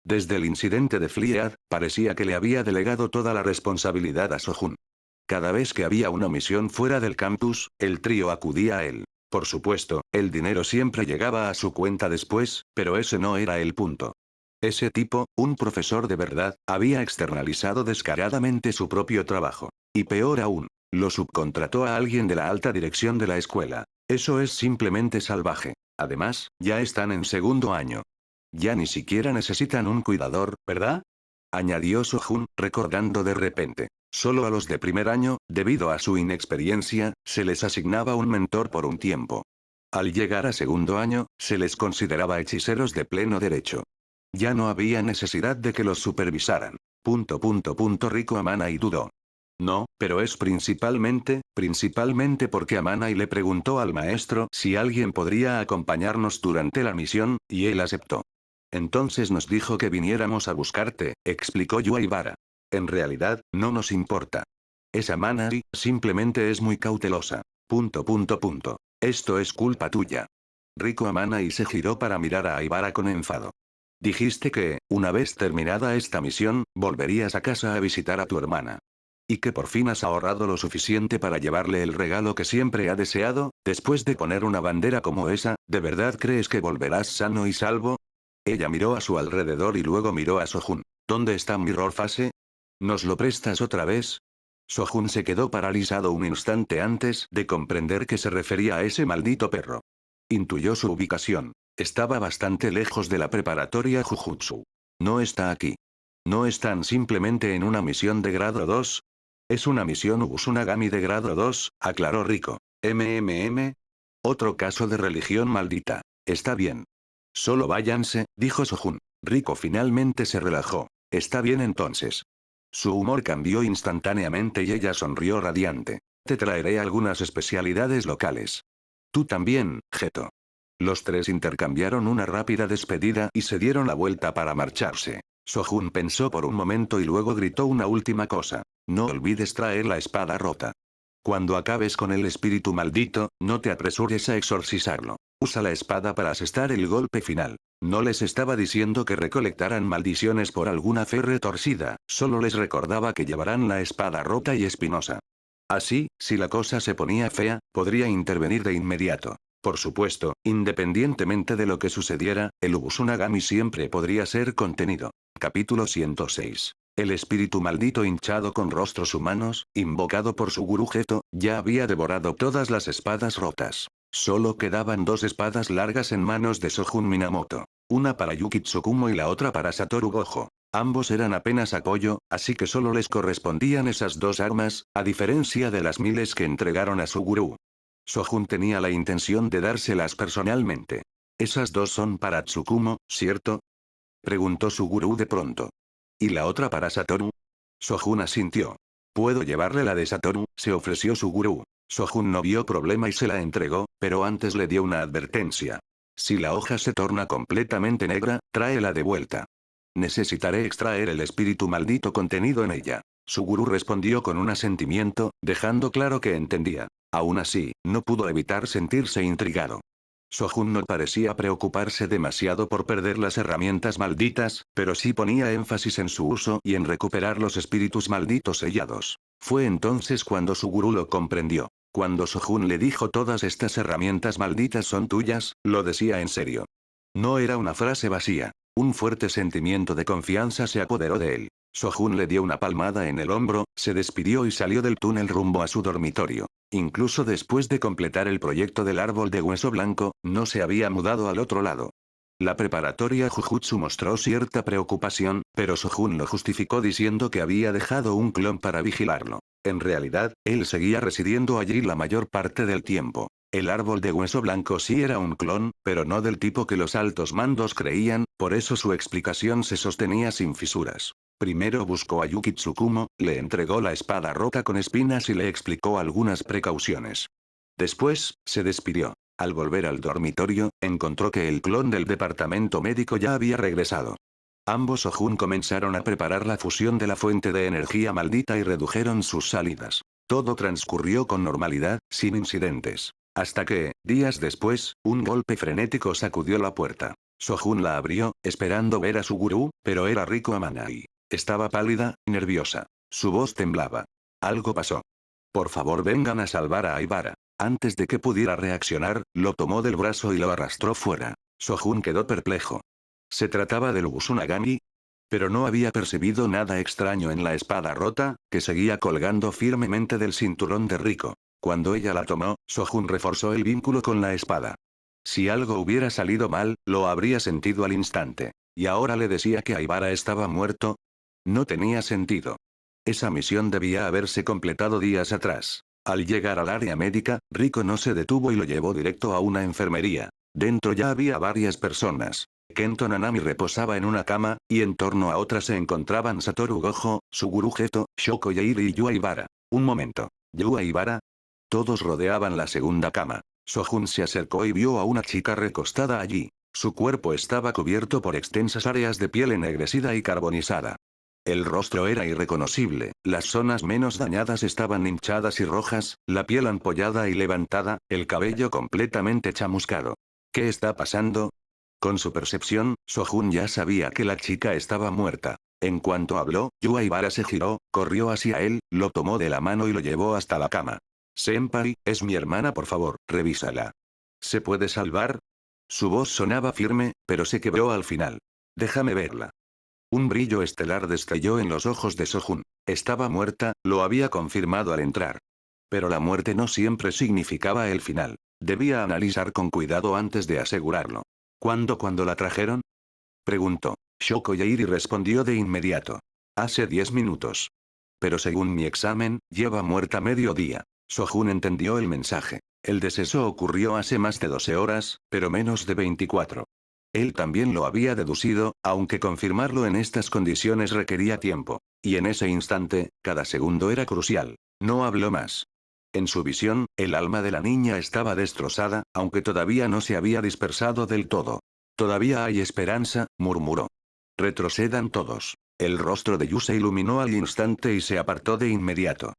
Desde el incidente de Fliad, parecía que le había delegado toda la responsabilidad a Sojun. Cada vez que había una misión fuera del campus, el trío acudía a él. Por supuesto, el dinero siempre llegaba a su cuenta después, pero ese no era el punto. Ese tipo, un profesor de verdad, había externalizado descaradamente su propio trabajo. Y peor aún, lo subcontrató a alguien de la alta dirección de la escuela. Eso es simplemente salvaje. Además, ya están en segundo año. Ya ni siquiera necesitan un cuidador, ¿verdad? Añadió Sojun, recordando de repente. Solo a los de primer año, debido a su inexperiencia, se les asignaba un mentor por un tiempo. Al llegar a segundo año, se les consideraba hechiceros de pleno derecho. Ya no había necesidad de que los supervisaran. Rico Amanai dudó. No, pero es principalmente porque Amanai le preguntó al maestro si alguien podría acompañarnos durante la misión, y él aceptó. Entonces nos dijo que viniéramos a buscarte, explicó Yuaibara. En realidad, no nos importa. Esa Amanai, simplemente es muy cautelosa. Esto es culpa tuya. Rico Amanai se giró para mirar a Aibara con enfado. Dijiste que, una vez terminada esta misión, volverías a casa a visitar a tu hermana. Y que por fin has ahorrado lo suficiente para llevarle el regalo que siempre ha deseado, después de poner una bandera como esa, ¿de verdad crees que volverás sano y salvo? Ella miró a su alrededor y luego miró a Sojun. ¿Dónde está Mirror Phase? ¿Nos lo prestas otra vez? Sojun se quedó paralizado un instante antes de comprender que se refería a ese maldito perro. Intuyó su ubicación. Estaba bastante lejos de la preparatoria Jujutsu. No está aquí. ¿No están simplemente en una misión de grado 2? Es una misión Ubusunagami de grado 2, aclaró Rico. Otro caso de religión maldita. Está bien. Solo váyanse, dijo Sojun. Rico finalmente se relajó. Está bien entonces. Su humor cambió instantáneamente y ella sonrió radiante. Te traeré algunas especialidades locales. Tú también, Geto. Los tres intercambiaron una rápida despedida y se dieron la vuelta para marcharse. Sojun pensó por un momento y luego gritó una última cosa. No olvides traer la espada rota. Cuando acabes con el espíritu maldito, no te apresures a exorcizarlo. Usa la espada para asestar el golpe final. No les estaba diciendo que recolectaran maldiciones por alguna fe retorcida, solo les recordaba que llevarán la espada rota y espinosa. Así, si la cosa se ponía fea, podría intervenir de inmediato. Por supuesto, independientemente de lo que sucediera, el Ubusunagami siempre podría ser contenido. Capítulo 106. El espíritu maldito hinchado con rostros humanos, invocado por su gurú Geto, ya había devorado todas las espadas rotas. Solo quedaban dos espadas largas en manos de Sojun Minamoto. Una para Yuki Tsukumo y la otra para Satoru Gojo. Ambos eran apenas apoyo, así que solo les correspondían esas dos armas, a diferencia de las miles que entregaron a su gurú. Sojun tenía la intención de dárselas personalmente. Esas dos son para Tsukumo, ¿cierto? Preguntó su gurú de pronto. ¿Y la otra para Satoru? Sojun asintió. ¿Puedo llevarle la de Satoru?, se ofreció su gurú. Sojun no vio problema y se la entregó, pero antes le dio una advertencia. Si la hoja se torna completamente negra, tráela de vuelta. Necesitaré extraer el espíritu maldito contenido en ella. Su gurú respondió con un asentimiento, dejando claro que entendía. Aún así, no pudo evitar sentirse intrigado. Sojun no parecía preocuparse demasiado por perder las herramientas malditas, pero sí ponía énfasis en su uso y en recuperar los espíritus malditos sellados. Fue entonces cuando su gurú lo comprendió. Cuando Sojun le dijo todas estas herramientas malditas son tuyas, lo decía en serio. No era una frase vacía. Un fuerte sentimiento de confianza se apoderó de él. Sojun le dio una palmada en el hombro, se despidió y salió del túnel rumbo a su dormitorio. Incluso después de completar el proyecto del árbol de hueso blanco, no se había mudado al otro lado. La preparatoria Jujutsu mostró cierta preocupación, pero Sojun lo justificó diciendo que había dejado un clon para vigilarlo. En realidad, él seguía residiendo allí la mayor parte del tiempo. El árbol de hueso blanco sí era un clon, pero no del tipo que los altos mandos creían, por eso su explicación se sostenía sin fisuras. Primero buscó a Yuki Tsukumo, le entregó la espada rota con espinas y le explicó algunas precauciones. Después, se despidió. Al volver al dormitorio, encontró que el clon del departamento médico ya había regresado. Ambos Sojun comenzaron a preparar la fusión de la fuente de energía maldita y redujeron sus salidas. Todo transcurrió con normalidad, sin incidentes. Hasta que, días después, un golpe frenético sacudió la puerta. Sojun la abrió, esperando ver a su gurú, pero era Riko Amanai. Estaba pálida, nerviosa. Su voz temblaba. Algo pasó. Por favor, vengan a salvar a Aibara. Antes de que pudiera reaccionar, lo tomó del brazo y lo arrastró fuera. Sojun quedó perplejo. ¿Se trataba del Uzunagami? Pero no había percibido nada extraño en la espada rota, que seguía colgando firmemente del cinturón de Riko. Cuando ella la tomó, Sojun reforzó el vínculo con la espada. Si algo hubiera salido mal, lo habría sentido al instante. Y ahora le decía que Aibara estaba muerto. No tenía sentido. Esa misión debía haberse completado días atrás. Al llegar al área médica, Riko no se detuvo y lo llevó directo a una enfermería. Dentro ya había varias personas. Kento Nanami reposaba en una cama, y en torno a otra se encontraban Satoru Gojo, Suguru Geto, Shoko Yairi y Yu Aibara. Un momento. ¿Yu Aibara? Todos rodeaban la segunda cama. Sojun se acercó y vio a una chica recostada allí. Su cuerpo estaba cubierto por extensas áreas de piel ennegrecida y carbonizada. El rostro era irreconocible, las zonas menos dañadas estaban hinchadas y rojas, la piel ampollada y levantada, el cabello completamente chamuscado. ¿Qué está pasando? Con su percepción, Sojun ya sabía que la chica estaba muerta. En cuanto habló, Yu Aibara se giró, corrió hacia él, lo tomó de la mano y lo llevó hasta la cama. Senpai, es mi hermana, por favor, revísala. ¿Se puede salvar? Su voz sonaba firme, pero se quebró al final. Déjame verla. Un brillo estelar destelló en los ojos de Sojun. Estaba muerta, lo había confirmado al entrar. Pero la muerte no siempre significaba el final. Debía analizar con cuidado antes de asegurarlo. ¿Cuándo la trajeron? Preguntó. Shoko Yairi respondió de inmediato. Hace 10 minutos. Pero según mi examen, lleva muerta medio día. Sojun entendió el mensaje. El deceso ocurrió hace más de 12 horas, pero menos de 24. Él también lo había deducido, aunque confirmarlo en estas condiciones requería tiempo. Y en ese instante, cada segundo era crucial. No habló más. En su visión, el alma de la niña estaba destrozada, aunque todavía no se había dispersado del todo. Todavía hay esperanza, murmuró. Retrocedan todos. El rostro de Yu se iluminó al instante y se apartó de inmediato.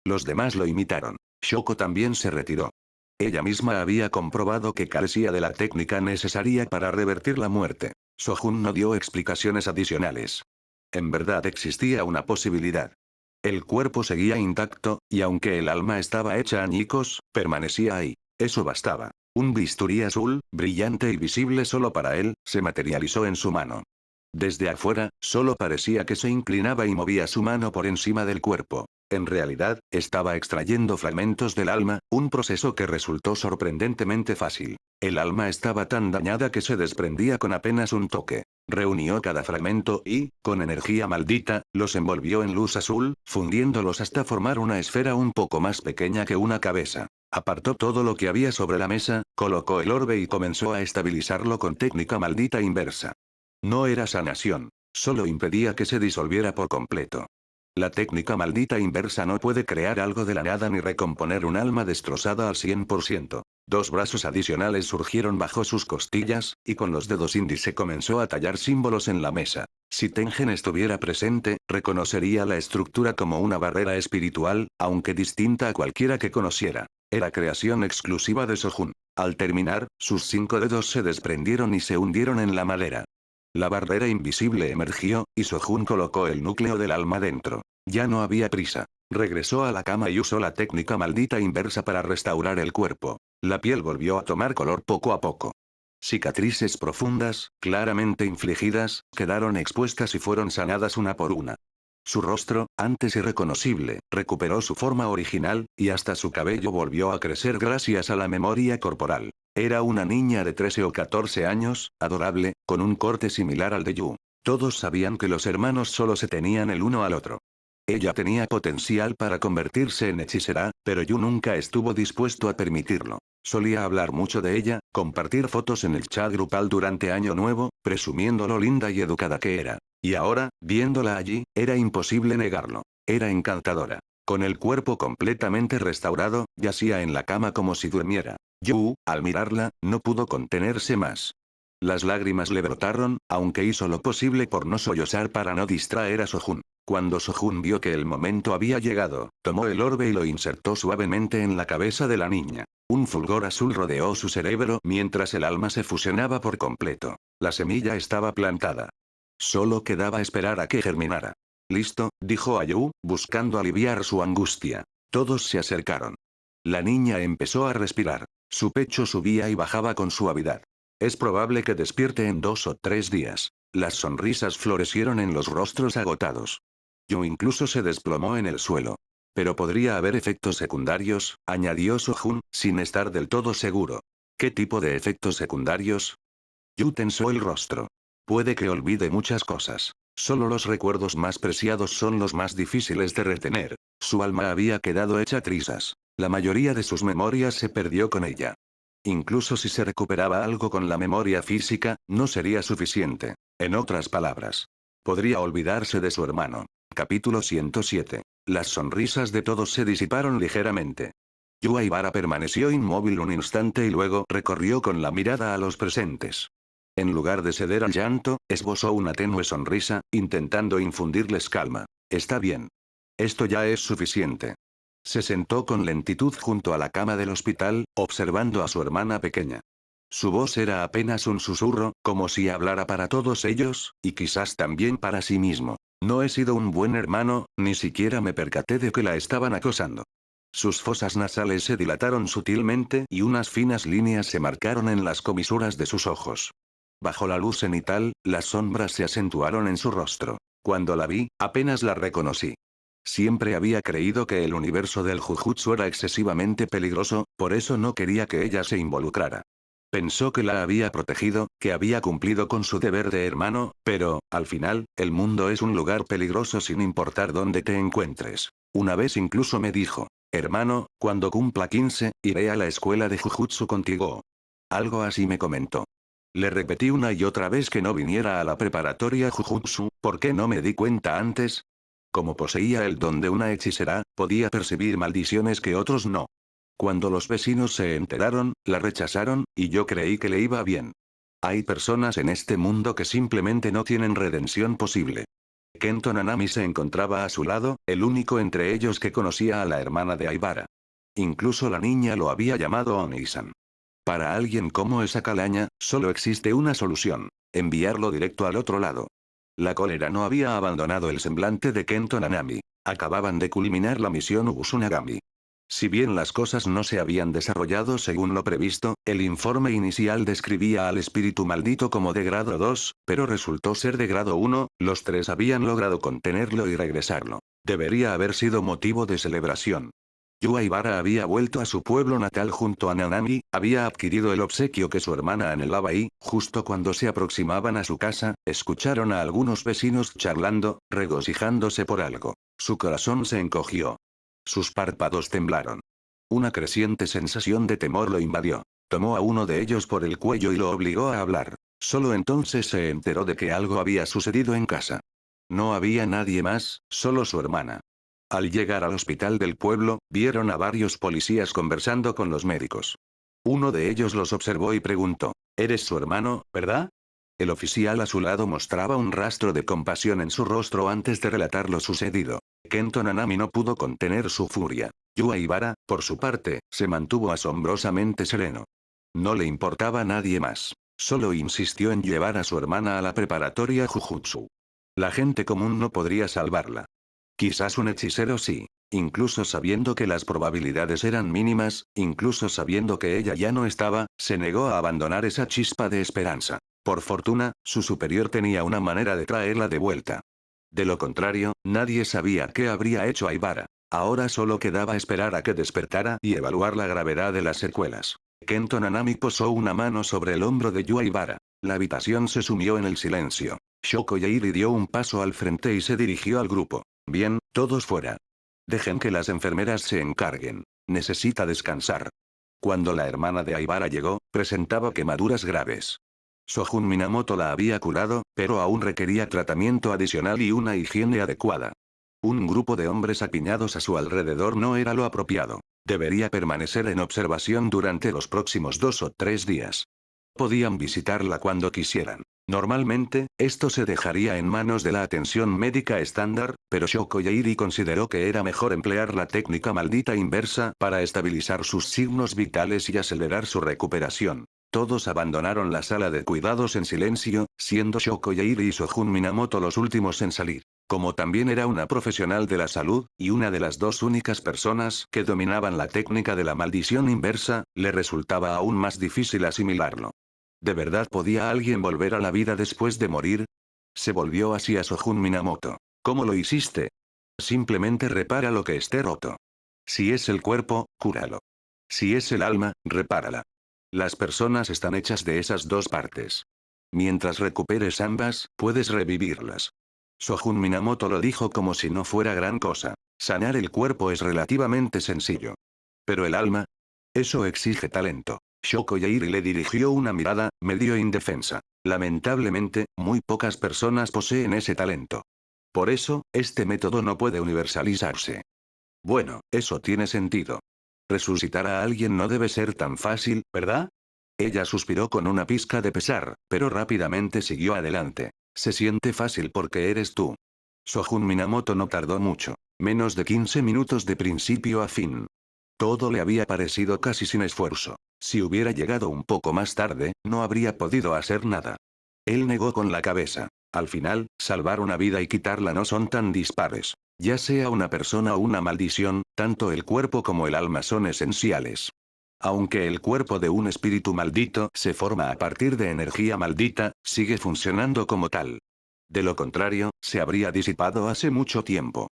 Los demás lo imitaron. Shoko también se retiró. Ella misma había comprobado que carecía de la técnica necesaria para revertir la muerte. Sojun no dio explicaciones adicionales. En verdad existía una posibilidad. El cuerpo seguía intacto, y aunque el alma estaba hecha añicos, permanecía ahí. Eso bastaba. Un bisturí azul, brillante y visible solo para él, se materializó en su mano. Desde afuera, solo parecía que se inclinaba y movía su mano por encima del cuerpo. En realidad, estaba extrayendo fragmentos del alma, un proceso que resultó sorprendentemente fácil. El alma estaba tan dañada que se desprendía con apenas un toque. Reunió cada fragmento y, con energía maldita, los envolvió en luz azul, fundiéndolos hasta formar una esfera un poco más pequeña que una cabeza. Apartó todo lo que había sobre la mesa, colocó el orbe y comenzó a estabilizarlo con técnica maldita inversa. No era sanación, solo impedía que se disolviera por completo. La técnica maldita inversa no puede crear algo de la nada ni recomponer un alma destrozada al 100%. Dos brazos adicionales surgieron bajo sus costillas, y con los dedos índice comenzó a tallar símbolos en la mesa. Si Tengen estuviera presente, reconocería la estructura como una barrera espiritual, aunque distinta a cualquiera que conociera. Era creación exclusiva de Sojun. Al terminar, sus 5 dedos se desprendieron y se hundieron en la madera. La barrera invisible emergió, y Sojun colocó el núcleo del alma dentro. Ya no había prisa. Regresó a la cama y usó la técnica maldita inversa para restaurar el cuerpo. La piel volvió a tomar color poco a poco. Cicatrices profundas, claramente infligidas, quedaron expuestas y fueron sanadas una por una. Su rostro, antes irreconocible, recuperó su forma original, y hasta su cabello volvió a crecer gracias a la memoria corporal. Era una niña de 13 o 14 años, adorable, con un corte similar al de Yu. Todos sabían que los hermanos solo se tenían el uno al otro. Ella tenía potencial para convertirse en hechicera, pero Yu nunca estuvo dispuesto a permitirlo. Solía hablar mucho de ella, compartir fotos en el chat grupal durante Año Nuevo, presumiendo lo linda y educada que era. Y ahora, viéndola allí, era imposible negarlo. Era encantadora. Con el cuerpo completamente restaurado, yacía en la cama como si durmiera. Yu, al mirarla, no pudo contenerse más. Las lágrimas le brotaron, aunque hizo lo posible por no sollozar para no distraer a Sojun. Cuando Sojun vio que el momento había llegado, tomó el orbe y lo insertó suavemente en la cabeza de la niña. Un fulgor azul rodeó su cerebro mientras el alma se fusionaba por completo. La semilla estaba plantada. Solo quedaba esperar a que germinara. «Listo», dijo a Yu, buscando aliviar su angustia. Todos se acercaron. La niña empezó a respirar. Su pecho subía y bajaba con suavidad. Es probable que despierte en 2 o 3 días. Las sonrisas florecieron en los rostros agotados. Yu incluso se desplomó en el suelo. Pero podría haber efectos secundarios, añadió Sojun, sin estar del todo seguro. ¿Qué tipo de efectos secundarios? Yu tensó el rostro. Puede que olvide muchas cosas. Solo los recuerdos más preciados son los más difíciles de retener. Su alma había quedado hecha trizas. La mayoría de sus memorias se perdió con ella. Incluso si se recuperaba algo con la memoria física, no sería suficiente. En otras palabras, podría olvidarse de su hermano. Capítulo 107. Las sonrisas de todos se disiparon ligeramente. Yu Aibara permaneció inmóvil un instante y luego recorrió con la mirada a los presentes. En lugar de ceder al llanto, esbozó una tenue sonrisa, intentando infundirles calma. Está bien. Esto ya es suficiente. Se sentó con lentitud junto a la cama del hospital, observando a su hermana pequeña. Su voz era apenas un susurro, como si hablara para todos ellos, y quizás también para sí mismo. No he sido un buen hermano, ni siquiera me percaté de que la estaban acosando. Sus fosas nasales se dilataron sutilmente y unas finas líneas se marcaron en las comisuras de sus ojos. Bajo la luz cenital, las sombras se acentuaron en su rostro. Cuando la vi, apenas la reconocí. Siempre había creído que el universo del Jujutsu era excesivamente peligroso, por eso no quería que ella se involucrara. Pensó que la había protegido, que había cumplido con su deber de hermano, pero, al final, el mundo es un lugar peligroso sin importar dónde te encuentres. Una vez incluso me dijo, hermano, cuando cumpla 15, iré a la escuela de Jujutsu contigo. Algo así me comentó. Le repetí una y otra vez que no viniera a la preparatoria Jujutsu, ¿por qué no me di cuenta antes? Como poseía el don de una hechicera, podía percibir maldiciones que otros no. Cuando los vecinos se enteraron, la rechazaron, y yo creí que le iba bien. Hay personas en este mundo que simplemente no tienen redención posible. Kento Nanami se encontraba a su lado, el único entre ellos que conocía a la hermana de Aibara. Incluso la niña lo había llamado Onisan. Para alguien como esa calaña, solo existe una solución: enviarlo directo al otro lado. La cólera no había abandonado el semblante de Kento Nanami. Acababan de culminar la misión Uzunagami. Si bien las cosas no se habían desarrollado según lo previsto, el informe inicial describía al espíritu maldito como de grado 2, pero resultó ser de grado 1, los tres habían logrado contenerlo y regresarlo. Debería haber sido motivo de celebración. Yuaibara había vuelto a su pueblo natal junto a Nanami, había adquirido el obsequio que su hermana anhelaba y, justo cuando se aproximaban a su casa, escucharon a algunos vecinos charlando, regocijándose por algo. Su corazón se encogió. Sus párpados temblaron. Una creciente sensación de temor lo invadió. Tomó a uno de ellos por el cuello y lo obligó a hablar. Solo entonces se enteró de que algo había sucedido en casa. No había nadie más, solo su hermana. Al llegar al hospital del pueblo, vieron a varios policías conversando con los médicos. Uno de ellos los observó y preguntó, «¿Eres su hermano, verdad?» El oficial a su lado mostraba un rastro de compasión en su rostro antes de relatar lo sucedido. Kento Nanami no pudo contener su furia. Yuaibara, por su parte, se mantuvo asombrosamente sereno. No le importaba a nadie más. Solo insistió en llevar a su hermana a la preparatoria Jujutsu. La gente común no podría salvarla. Quizás un hechicero sí. Incluso sabiendo que las probabilidades eran mínimas, incluso sabiendo que ella ya no estaba, se negó a abandonar esa chispa de esperanza. Por fortuna, su superior tenía una manera de traerla de vuelta. De lo contrario, nadie sabía qué habría hecho Aibara. Ahora solo quedaba esperar a que despertara y evaluar la gravedad de las secuelas. Kento Nanami posó una mano sobre el hombro de Yuaibara. La habitación se sumió en el silencio. Shoko Yairi dio un paso al frente y se dirigió al grupo. Bien, todos fuera. Dejen que las enfermeras se encarguen. Necesita descansar. Cuando la hermana de Aibara llegó, presentaba quemaduras graves. Sojun Minamoto la había curado, pero aún requería tratamiento adicional y una higiene adecuada. Un grupo de hombres apiñados a su alrededor no era lo apropiado. Debería permanecer en observación durante los próximos 2 o 3 días. Podían visitarla cuando quisieran. Normalmente, esto se dejaría en manos de la atención médica estándar, pero Shoko Yairi consideró que era mejor emplear la técnica maldita inversa para estabilizar sus signos vitales y acelerar su recuperación. Todos abandonaron la sala de cuidados en silencio, siendo Shoko Yairi y Sojun Minamoto los últimos en salir. Como también era una profesional de la salud, y una de las dos únicas personas que dominaban la técnica de la maldición inversa, le resultaba aún más difícil asimilarlo. ¿De verdad podía alguien volver a la vida después de morir? Se volvió hacia Sojun Minamoto. ¿Cómo lo hiciste? Simplemente repara lo que esté roto. Si es el cuerpo, cúralo. Si es el alma, repárala. Las personas están hechas de esas dos partes. Mientras recuperes ambas, puedes revivirlas. Sojun Minamoto lo dijo como si no fuera gran cosa. Sanar el cuerpo es relativamente sencillo. Pero el alma, eso exige talento. Shoko Yairi le dirigió una mirada, medio indefensa. Lamentablemente, muy pocas personas poseen ese talento. Por eso, este método no puede universalizarse. Bueno, eso tiene sentido. Resucitar a alguien no debe ser tan fácil, ¿verdad? Ella suspiró con una pizca de pesar, pero rápidamente siguió adelante. Se siente fácil porque eres tú. Sojun Minamoto no tardó mucho. Menos de 15 minutos de principio a fin. Todo le había parecido casi sin esfuerzo. Si hubiera llegado un poco más tarde, no habría podido hacer nada. Él negó con la cabeza. Al final, salvar una vida y quitarla no son tan dispares. Ya sea una persona o una maldición, tanto el cuerpo como el alma son esenciales. Aunque el cuerpo de un espíritu maldito se forma a partir de energía maldita, sigue funcionando como tal. De lo contrario, se habría disipado hace mucho tiempo.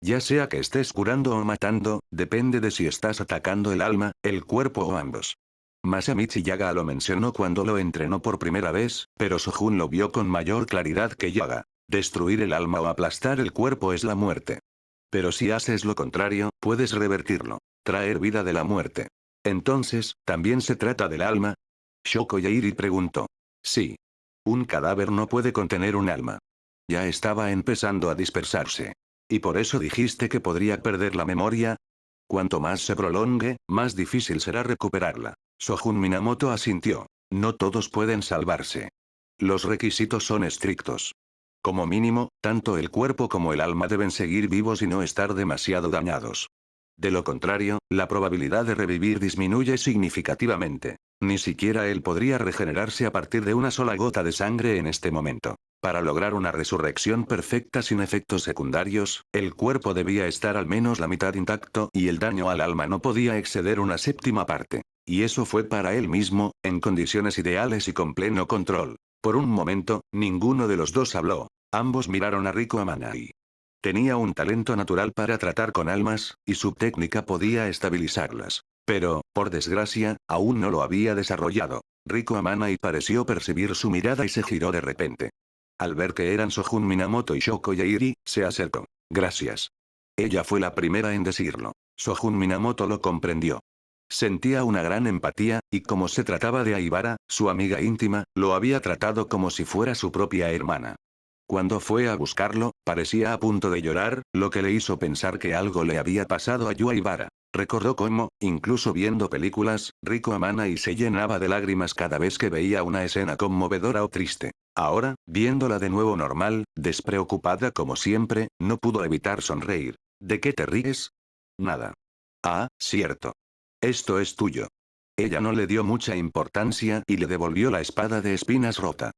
Ya sea que estés curando o matando, depende de si estás atacando el alma, el cuerpo o ambos. Masamichi Yaga lo mencionó cuando lo entrenó por primera vez, pero Sojun lo vio con mayor claridad que Yaga. Destruir el alma o aplastar el cuerpo es la muerte. Pero si haces lo contrario, puedes revertirlo. Traer vida de la muerte. Entonces, ¿también se trata del alma? Shoko Yairi preguntó. Sí. Un cadáver no puede contener un alma. Ya estaba empezando a dispersarse. ¿Y por eso dijiste que podría perder la memoria? Cuanto más se prolongue, más difícil será recuperarla. Sojun Minamoto asintió. No todos pueden salvarse. Los requisitos son estrictos. Como mínimo, tanto el cuerpo como el alma deben seguir vivos y no estar demasiado dañados. De lo contrario, la probabilidad de revivir disminuye significativamente. Ni siquiera él podría regenerarse a partir de una sola gota de sangre en este momento. Para lograr una resurrección perfecta sin efectos secundarios, el cuerpo debía estar al menos la mitad intacto y el daño al alma no podía exceder una séptima parte. Y eso fue para él mismo, en condiciones ideales y con pleno control. Por un momento, ninguno de los dos habló. Ambos miraron a Rico Amanai. Tenía un talento natural para tratar con almas, y su técnica podía estabilizarlas. Pero, por desgracia, aún no lo había desarrollado. Rico Amanai pareció percibir su mirada y se giró de repente. Al ver que eran Sojun Minamoto y Shoko Yairi, se acercó. Gracias. Ella fue la primera en decirlo. Sojun Minamoto lo comprendió. Sentía una gran empatía, y como se trataba de Aibara, su amiga íntima, lo había tratado como si fuera su propia hermana. Cuando fue a buscarlo, parecía a punto de llorar, lo que le hizo pensar que algo le había pasado a Aibara. Recordó cómo, incluso viendo películas, Rico Amanai se llenaba de lágrimas cada vez que veía una escena conmovedora o triste. Ahora, viéndola de nuevo normal, despreocupada como siempre, no pudo evitar sonreír. ¿De qué te ríes? Nada. Ah, cierto. Esto es tuyo. Ella no le dio mucha importancia y le devolvió la espada de espinas rota.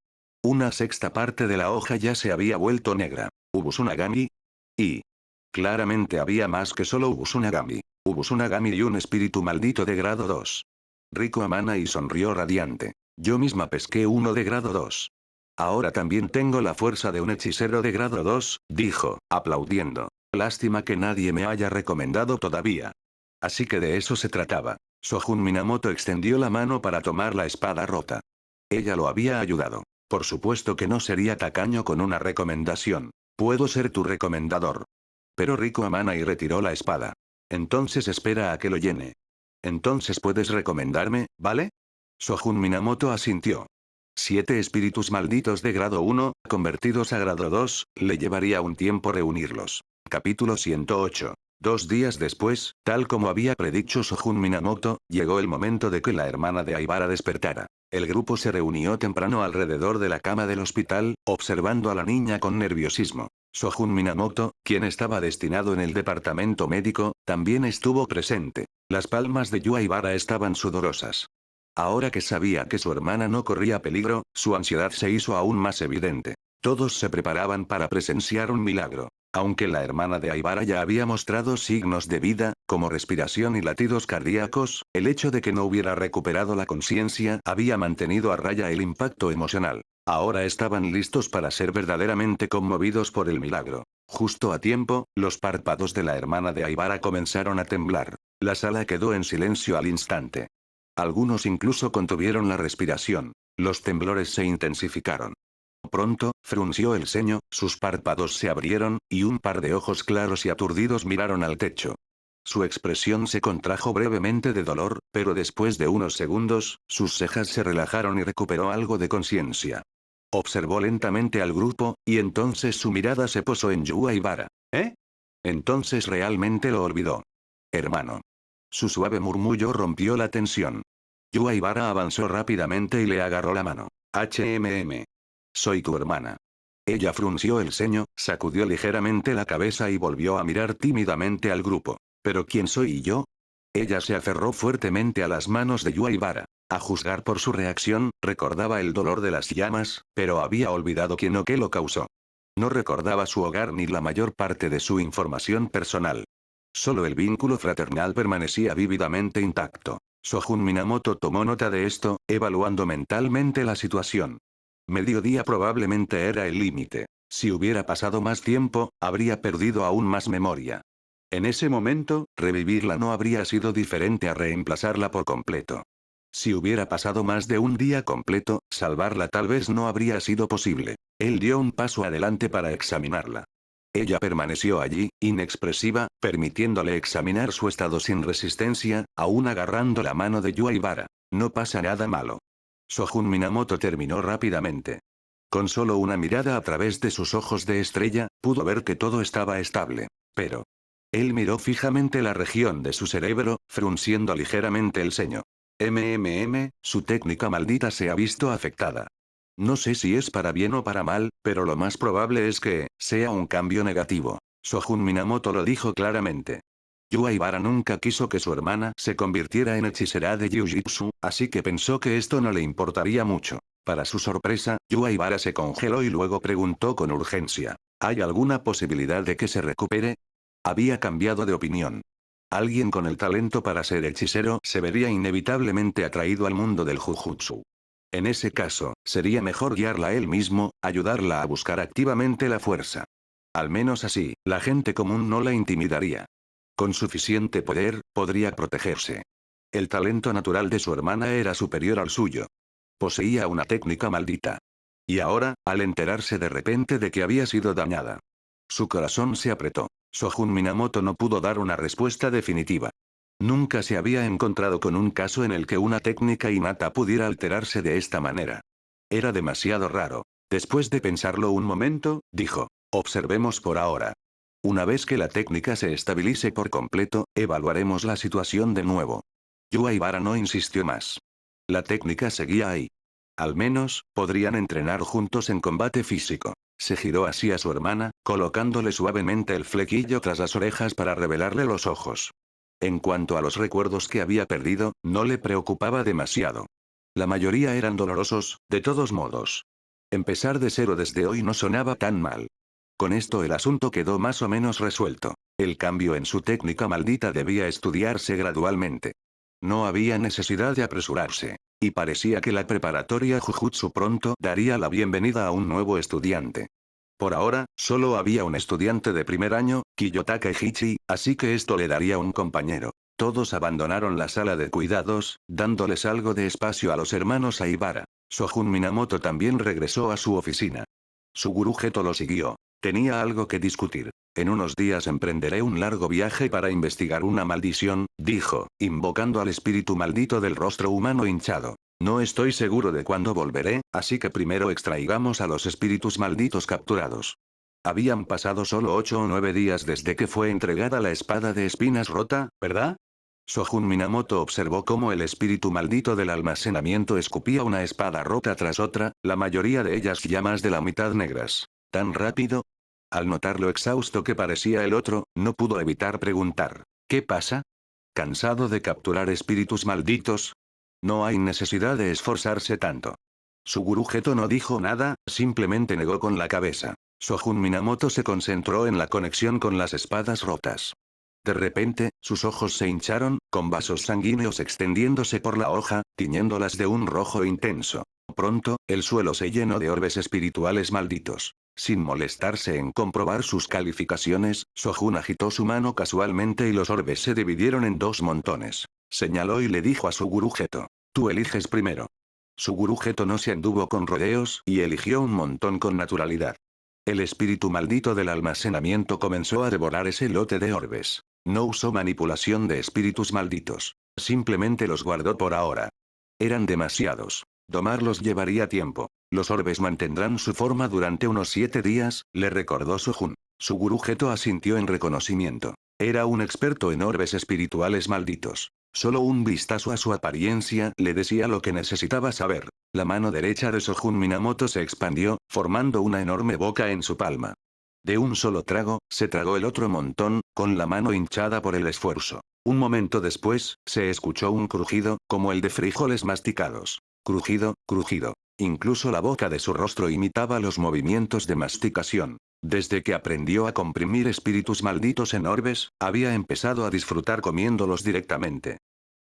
Una sexta parte de la hoja ya se había vuelto negra. Ubusunagami. Y claramente había más que solo Ubusunagami. Ubusunagami y un espíritu maldito de grado 2. Rico Amanai sonrió radiante. Yo misma pesqué uno de grado 2. Ahora también tengo la fuerza de un hechicero de grado 2, dijo, aplaudiendo. Lástima que nadie me haya recomendado todavía. Así que de eso se trataba. Sojun Minamoto extendió la mano para tomar la espada rota. Ella lo había ayudado. Por supuesto que no sería tacaño con una recomendación. Puedo ser tu recomendador. Pero Rico Amanai retiró la espada. Entonces espera a que lo llene. Entonces puedes recomendarme, ¿vale? Sojun Minamoto asintió. 7 espíritus malditos de grado 1, convertidos a grado 2, le llevaría un tiempo reunirlos. Capítulo 108. 2 días después, tal como había predicho Sojun Minamoto, llegó el momento de que la hermana de Aibara despertara. El grupo se reunió temprano alrededor de la cama del hospital, observando a la niña con nerviosismo. Sojun Minamoto, quien estaba destinado en el departamento médico, también estuvo presente. Las palmas de Yu Aibara estaban sudorosas. Ahora que sabía que su hermana no corría peligro, su ansiedad se hizo aún más evidente. Todos se preparaban para presenciar un milagro. Aunque la hermana de Aibara ya había mostrado signos de vida, como respiración y latidos cardíacos, el hecho de que no hubiera recuperado la conciencia había mantenido a raya el impacto emocional. Ahora estaban listos para ser verdaderamente conmovidos por el milagro. Justo a tiempo, los párpados de la hermana de Aibara comenzaron a temblar. La sala quedó en silencio al instante. Algunos incluso contuvieron la respiración. Los temblores se intensificaron. Pronto, frunció el ceño, sus párpados se abrieron, y un par de ojos claros y aturdidos miraron al techo. Su expresión se contrajo brevemente de dolor, pero después de unos segundos, sus cejas se relajaron y recuperó algo de conciencia. Observó lentamente al grupo, y entonces su mirada se posó en Yu Aibara. ¿Eh? Entonces realmente lo olvidó. Hermano. Su suave murmullo rompió la tensión. Yu Aibara avanzó rápidamente y le agarró la mano. HMM. Soy tu hermana. Ella frunció el ceño, sacudió ligeramente la cabeza y volvió a mirar tímidamente al grupo. ¿Pero quién soy yo? Ella se aferró fuertemente a las manos de Yu Aibara. A juzgar por su reacción, recordaba el dolor de las llamas, pero había olvidado quién o qué lo causó. No recordaba su hogar ni la mayor parte de su información personal. Solo el vínculo fraternal permanecía vívidamente intacto. Sojun Minamoto tomó nota de esto, evaluando mentalmente la situación. Mediodía probablemente era el límite. Si hubiera pasado más tiempo, habría perdido aún más memoria. En ese momento, revivirla no habría sido diferente a reemplazarla por completo. Si hubiera pasado más de un día completo, salvarla tal vez no habría sido posible. Él dio un paso adelante para examinarla. Ella permaneció allí, inexpresiva, permitiéndole examinar su estado sin resistencia, aún agarrando la mano de Yu Aibara. No pasa nada malo. Sojun Minamoto terminó rápidamente. Con solo una mirada a través de sus ojos de estrella, pudo ver que todo estaba estable. Pero él miró fijamente la región de su cerebro, frunciendo ligeramente el ceño. Su técnica maldita se ha visto afectada. No sé si es para bien o para mal, pero lo más probable es que sea un cambio negativo. Sojun Minamoto lo dijo claramente. Yuaibara nunca quiso que su hermana se convirtiera en hechicera de Jiu-Jitsu, así que pensó que esto no le importaría mucho. Para su sorpresa, Yuaibara se congeló y luego preguntó con urgencia. ¿Hay alguna posibilidad de que se recupere? Había cambiado de opinión. Alguien con el talento para ser hechicero se vería inevitablemente atraído al mundo del Jujutsu. En ese caso, sería mejor guiarla él mismo, ayudarla a buscar activamente la fuerza. Al menos así, la gente común no la intimidaría. Con suficiente poder, podría protegerse. El talento natural de su hermana era superior al suyo. Poseía una técnica maldita. Y ahora, al enterarse de repente de que había sido dañada, su corazón se apretó. Sojun Minamoto no pudo dar una respuesta definitiva. Nunca se había encontrado con un caso en el que una técnica innata pudiera alterarse de esta manera. Era demasiado raro. Después de pensarlo un momento, dijo, observemos por ahora. Una vez que la técnica se estabilice por completo, evaluaremos la situación de nuevo. Yuaibara no insistió más. La técnica seguía ahí. Al menos, podrían entrenar juntos en combate físico. Se giró hacia su hermana, colocándole suavemente el flequillo tras las orejas para revelarle los ojos. En cuanto a los recuerdos que había perdido, no le preocupaba demasiado. La mayoría eran dolorosos, de todos modos. Empezar de cero desde hoy no sonaba tan mal. Con esto el asunto quedó más o menos resuelto. El cambio en su técnica maldita debía estudiarse gradualmente. No había necesidad de apresurarse. Y parecía que la preparatoria Jujutsu pronto daría la bienvenida a un nuevo estudiante. Por ahora, solo había un estudiante de primer año, Kiyotaka Ichichi, así que esto le daría un compañero. Todos abandonaron la sala de cuidados, dándoles algo de espacio a los hermanos Aibara. Sojun Minamoto también regresó a su oficina. Suguru Geto lo siguió. Tenía algo que discutir. En unos días emprenderé un largo viaje para investigar una maldición, dijo, invocando al espíritu maldito del rostro humano hinchado. No estoy seguro de cuándo volveré, así que primero extraigamos a los espíritus malditos capturados. Habían pasado solo 8 o 9 días desde que fue entregada la espada de espinas rota, ¿verdad? Sojun Minamoto observó cómo el espíritu maldito del almacenamiento escupía una espada rota tras otra, la mayoría de ellas ya más de la mitad negras. ¿Tan rápido? Al notar lo exhausto que parecía el otro, no pudo evitar preguntar. ¿Qué pasa? ¿Cansado de capturar espíritus malditos? No hay necesidad de esforzarse tanto. Suguru Geto no dijo nada, simplemente negó con la cabeza. Sojun Minamoto se concentró en la conexión con las espadas rotas. De repente, sus ojos se hincharon, con vasos sanguíneos extendiéndose por la hoja, tiñéndolas de un rojo intenso. Pronto, el suelo se llenó de orbes espirituales malditos. Sin molestarse en comprobar sus calificaciones, Sojun agitó su mano casualmente y los orbes se dividieron en 2 montones. Señaló y le dijo a Suguru Geto. Tú eliges primero. Suguru Geto no se anduvo con rodeos y eligió un montón con naturalidad. El espíritu maldito del almacenamiento comenzó a devorar ese lote de orbes. No usó manipulación de espíritus malditos. Simplemente los guardó por ahora. Eran demasiados. Domarlos llevaría tiempo. Los orbes mantendrán su forma durante unos 7 días, le recordó Sojun. Suguru Geto asintió en reconocimiento. Era un experto en orbes espirituales malditos. Solo un vistazo a su apariencia le decía lo que necesitaba saber. La mano derecha de Sojun Minamoto se expandió, formando una enorme boca en su palma. De un solo trago, se tragó el otro montón, con la mano hinchada por el esfuerzo. Un momento después, se escuchó un crujido, como el de frijoles masticados. Crujido, crujido. Incluso la boca de su rostro imitaba los movimientos de masticación. Desde que aprendió a comprimir espíritus malditos en orbes, había empezado a disfrutar comiéndolos directamente.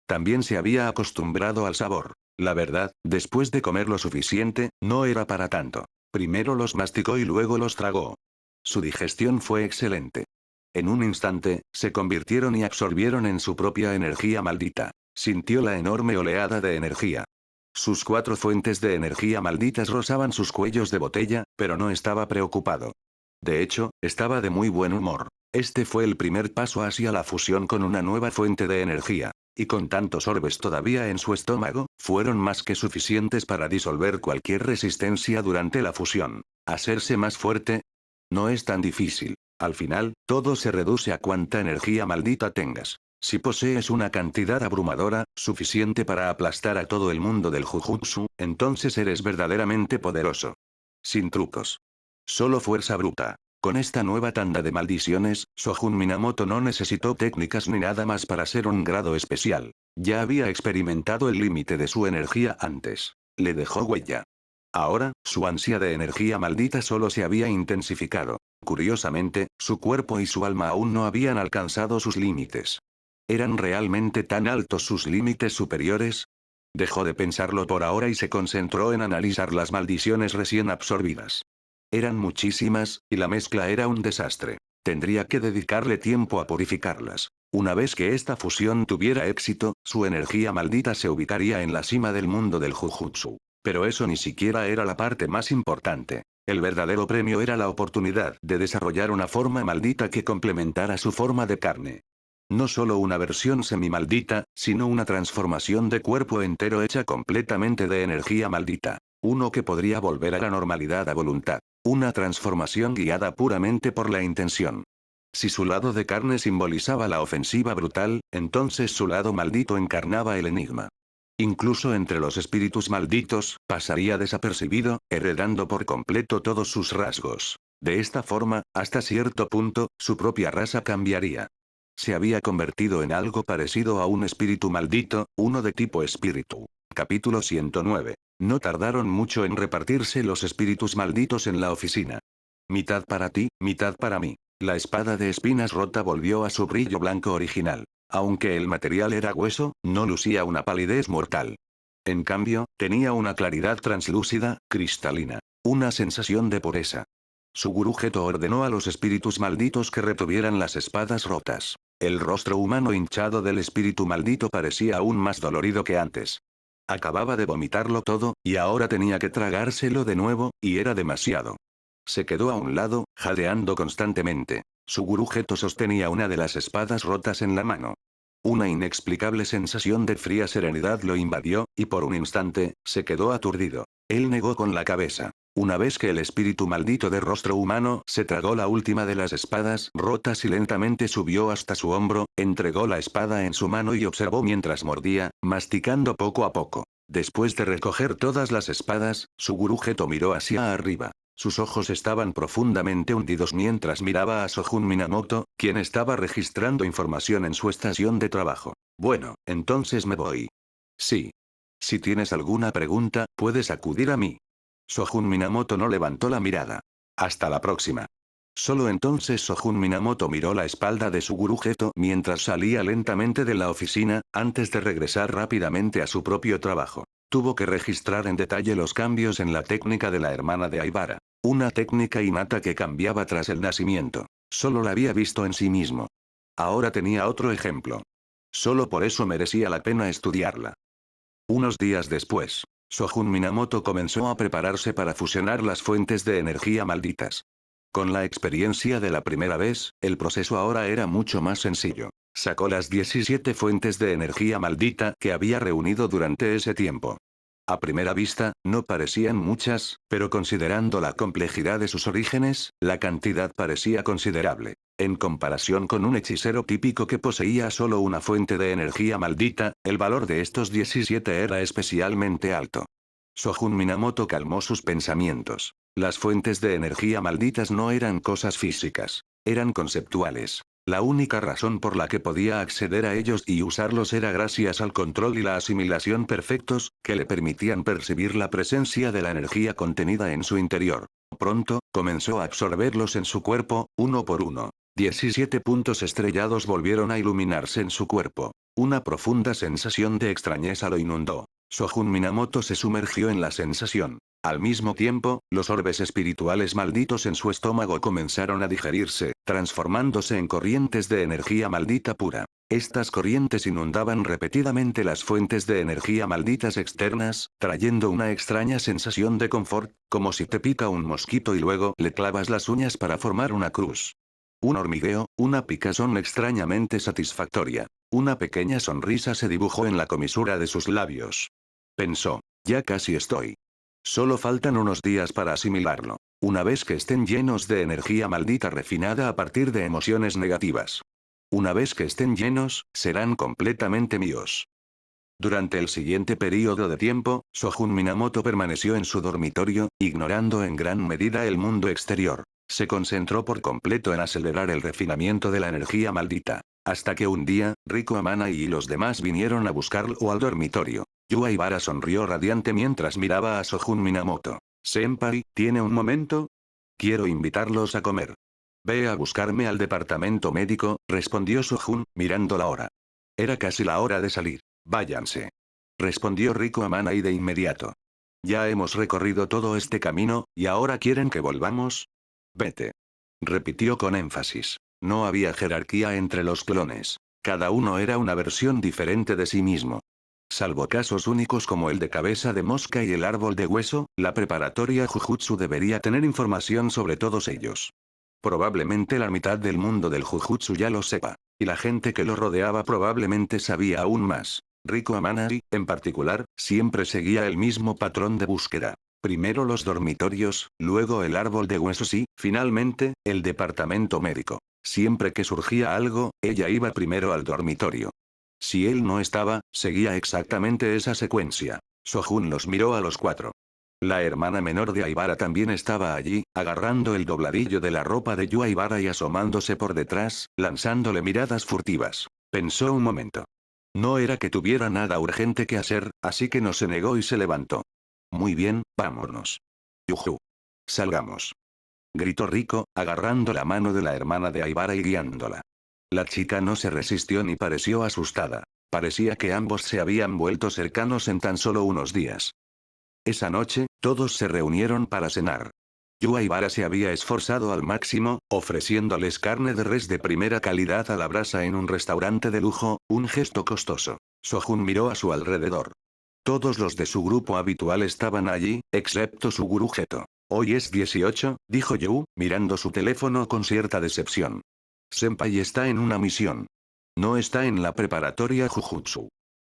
También se había acostumbrado al sabor. La verdad, después de comer lo suficiente, no era para tanto. Primero los masticó y luego los tragó. Su digestión fue excelente. En un instante, se convirtieron y absorbieron en su propia energía maldita. Sintió la enorme oleada de energía. Sus 4 fuentes de energía malditas rozaban sus cuellos de botella, pero no estaba preocupado. De hecho, estaba de muy buen humor. Este fue el primer paso hacia la fusión con una nueva fuente de energía. Y con tantos orbes todavía en su estómago, fueron más que suficientes para disolver cualquier resistencia durante la fusión. ¿Hacerse más fuerte? No es tan difícil. Al final, todo se reduce a cuánta energía maldita tengas. Si posees una cantidad abrumadora, suficiente para aplastar a todo el mundo del Jujutsu, entonces eres verdaderamente poderoso. Sin trucos. Solo fuerza bruta. Con esta nueva tanda de maldiciones, Shogun Minamoto no necesitó técnicas ni nada más para ser un grado especial. Ya había experimentado el límite de su energía antes. Le dejó huella. Ahora, su ansia de energía maldita solo se había intensificado. Curiosamente, su cuerpo y su alma aún no habían alcanzado sus límites. ¿Eran realmente tan altos sus límites superiores? Dejó de pensarlo por ahora y se concentró en analizar las maldiciones recién absorbidas. Eran muchísimas, y la mezcla era un desastre. Tendría que dedicarle tiempo a purificarlas. Una vez que esta fusión tuviera éxito, su energía maldita se ubicaría en la cima del mundo del Jujutsu. Pero eso ni siquiera era la parte más importante. El verdadero premio era la oportunidad de desarrollar una forma maldita que complementara su forma de carne. No solo una versión semimaldita, sino una transformación de cuerpo entero hecha completamente de energía maldita. Uno que podría volver a la normalidad a voluntad. Una transformación guiada puramente por la intención. Si su lado de carne simbolizaba la ofensiva brutal, entonces su lado maldito encarnaba el enigma. Incluso entre los espíritus malditos, pasaría desapercibido, heredando por completo todos sus rasgos. De esta forma, hasta cierto punto, su propia raza cambiaría. Se había convertido en algo parecido a un espíritu maldito, uno de tipo espíritu. Capítulo 109. No tardaron mucho en repartirse los espíritus malditos en la oficina. Mitad para ti, mitad para mí. La espada de espinas rota volvió a su brillo blanco original. Aunque el material era hueso, no lucía una palidez mortal. En cambio, tenía una claridad translúcida, cristalina. Una sensación de pureza. Suguru Geto ordenó a los espíritus malditos que retuvieran las espadas rotas. El rostro humano hinchado del espíritu maldito parecía aún más dolorido que antes. Acababa de vomitarlo todo, y ahora tenía que tragárselo de nuevo, y era demasiado. Se quedó a un lado, jadeando constantemente. Suguru Geto sostenía una de las espadas rotas en la mano. Una inexplicable sensación de fría serenidad lo invadió, y por un instante, se quedó aturdido. Él negó con la cabeza. Una vez que el espíritu maldito de rostro humano se tragó la última de las espadas rotas y lentamente subió hasta su hombro, entregó la espada en su mano y observó mientras mordía, masticando poco a poco. Después de recoger todas las espadas, Suguru Geto miró hacia arriba. Sus ojos estaban profundamente hundidos mientras miraba a Shogun Minamoto, quien estaba registrando información en su estación de trabajo. Bueno, entonces me voy. Sí. Si tienes alguna pregunta, puedes acudir a mí. Shogun Minamoto no levantó la mirada. Hasta la próxima. Solo entonces Shogun Minamoto miró la espalda de Suguru Geto mientras salía lentamente de la oficina, antes de regresar rápidamente a su propio trabajo. Tuvo que registrar en detalle los cambios en la técnica de la hermana de Aibara. Una técnica innata que cambiaba tras el nacimiento. Solo la había visto en sí mismo. Ahora tenía otro ejemplo. Solo por eso merecía la pena estudiarla. Unos días después, Shogun Minamoto comenzó a prepararse para fusionar las fuentes de energía malditas. Con la experiencia de la primera vez, el proceso ahora era mucho más sencillo. Sacó las 17 fuentes de energía maldita que había reunido durante ese tiempo. A primera vista, no parecían muchas, pero considerando la complejidad de sus orígenes, la cantidad parecía considerable. En comparación con un hechicero típico que poseía solo una fuente de energía maldita, el valor de estos 17 era especialmente alto. Shogun Minamoto calmó sus pensamientos. Las fuentes de energía malditas no eran cosas físicas. Eran conceptuales. La única razón por la que podía acceder a ellos y usarlos era gracias al control y la asimilación perfectos, que le permitían percibir la presencia de la energía contenida en su interior. Pronto, comenzó a absorberlos en su cuerpo, uno por uno. 17 puntos estrellados volvieron a iluminarse en su cuerpo. Una profunda sensación de extrañeza lo inundó. Shogun Minamoto se sumergió en la sensación. Al mismo tiempo, los orbes espirituales malditos en su estómago comenzaron a digerirse, transformándose en corrientes de energía maldita pura. Estas corrientes inundaban repetidamente las fuentes de energía malditas externas, trayendo una extraña sensación de confort, como si te pica un mosquito y luego le clavas las uñas para formar una cruz. Un hormigueo, una picazón extrañamente satisfactoria. Una pequeña sonrisa se dibujó en la comisura de sus labios. Pensó, ya casi estoy. Solo faltan unos días para asimilarlo. Una vez que estén llenos de energía maldita refinada a partir de emociones negativas. Una vez que estén llenos, serán completamente míos. Durante el siguiente período de tiempo, Shogun Minamoto permaneció en su dormitorio, ignorando en gran medida el mundo exterior. Se concentró por completo en acelerar el refinamiento de la energía maldita. Hasta que un día, Riko Amana y los demás vinieron a buscarlo al dormitorio. Yua Ibara sonrió radiante mientras miraba a Shohun Minamoto. «Senpai, ¿tiene un momento? Quiero invitarlos a comer». «Ve a buscarme al departamento médico», respondió Shohun, mirando la hora. Era casi la hora de salir. «Váyanse», respondió Riko Amana y de inmediato. «Ya hemos recorrido todo este camino, ¿y ahora quieren que volvamos?» «Vete», repitió con énfasis. No había jerarquía entre los clones. Cada uno era una versión diferente de sí mismo. Salvo casos únicos como el de cabeza de mosca y el árbol de hueso, la preparatoria Jujutsu debería tener información sobre todos ellos. Probablemente la mitad del mundo del Jujutsu ya lo sepa. Y la gente que lo rodeaba probablemente sabía aún más. Riko Amanari, en particular, siempre seguía el mismo patrón de búsqueda. Primero los dormitorios, luego el árbol de huesos y, finalmente, el departamento médico. Siempre que surgía algo, ella iba primero al dormitorio. Si él no estaba, seguía exactamente esa secuencia. Shohun los miró a los cuatro. La hermana menor de Aibara también estaba allí, agarrando el dobladillo de la ropa de Yua Aibara y asomándose por detrás, lanzándole miradas furtivas. Pensó un momento. No era que tuviera nada urgente que hacer, así que no se negó y se levantó. «Muy bien, vámonos. Yuju. Salgamos», gritó Riko, agarrando la mano de la hermana de Aibara y guiándola. La chica no se resistió ni pareció asustada. Parecía que ambos se habían vuelto cercanos en tan solo unos días. Esa noche, todos se reunieron para cenar. Yua Aibara se había esforzado al máximo, ofreciéndoles carne de res de primera calidad a la brasa en un restaurante de lujo, un gesto costoso. Shohun miró a su alrededor. Todos los de su grupo habitual estaban allí, excepto su gurú Geto. «Hoy es 18, dijo Yu, mirando su teléfono con cierta decepción. «Senpai está en una misión. No está en la preparatoria Jujutsu».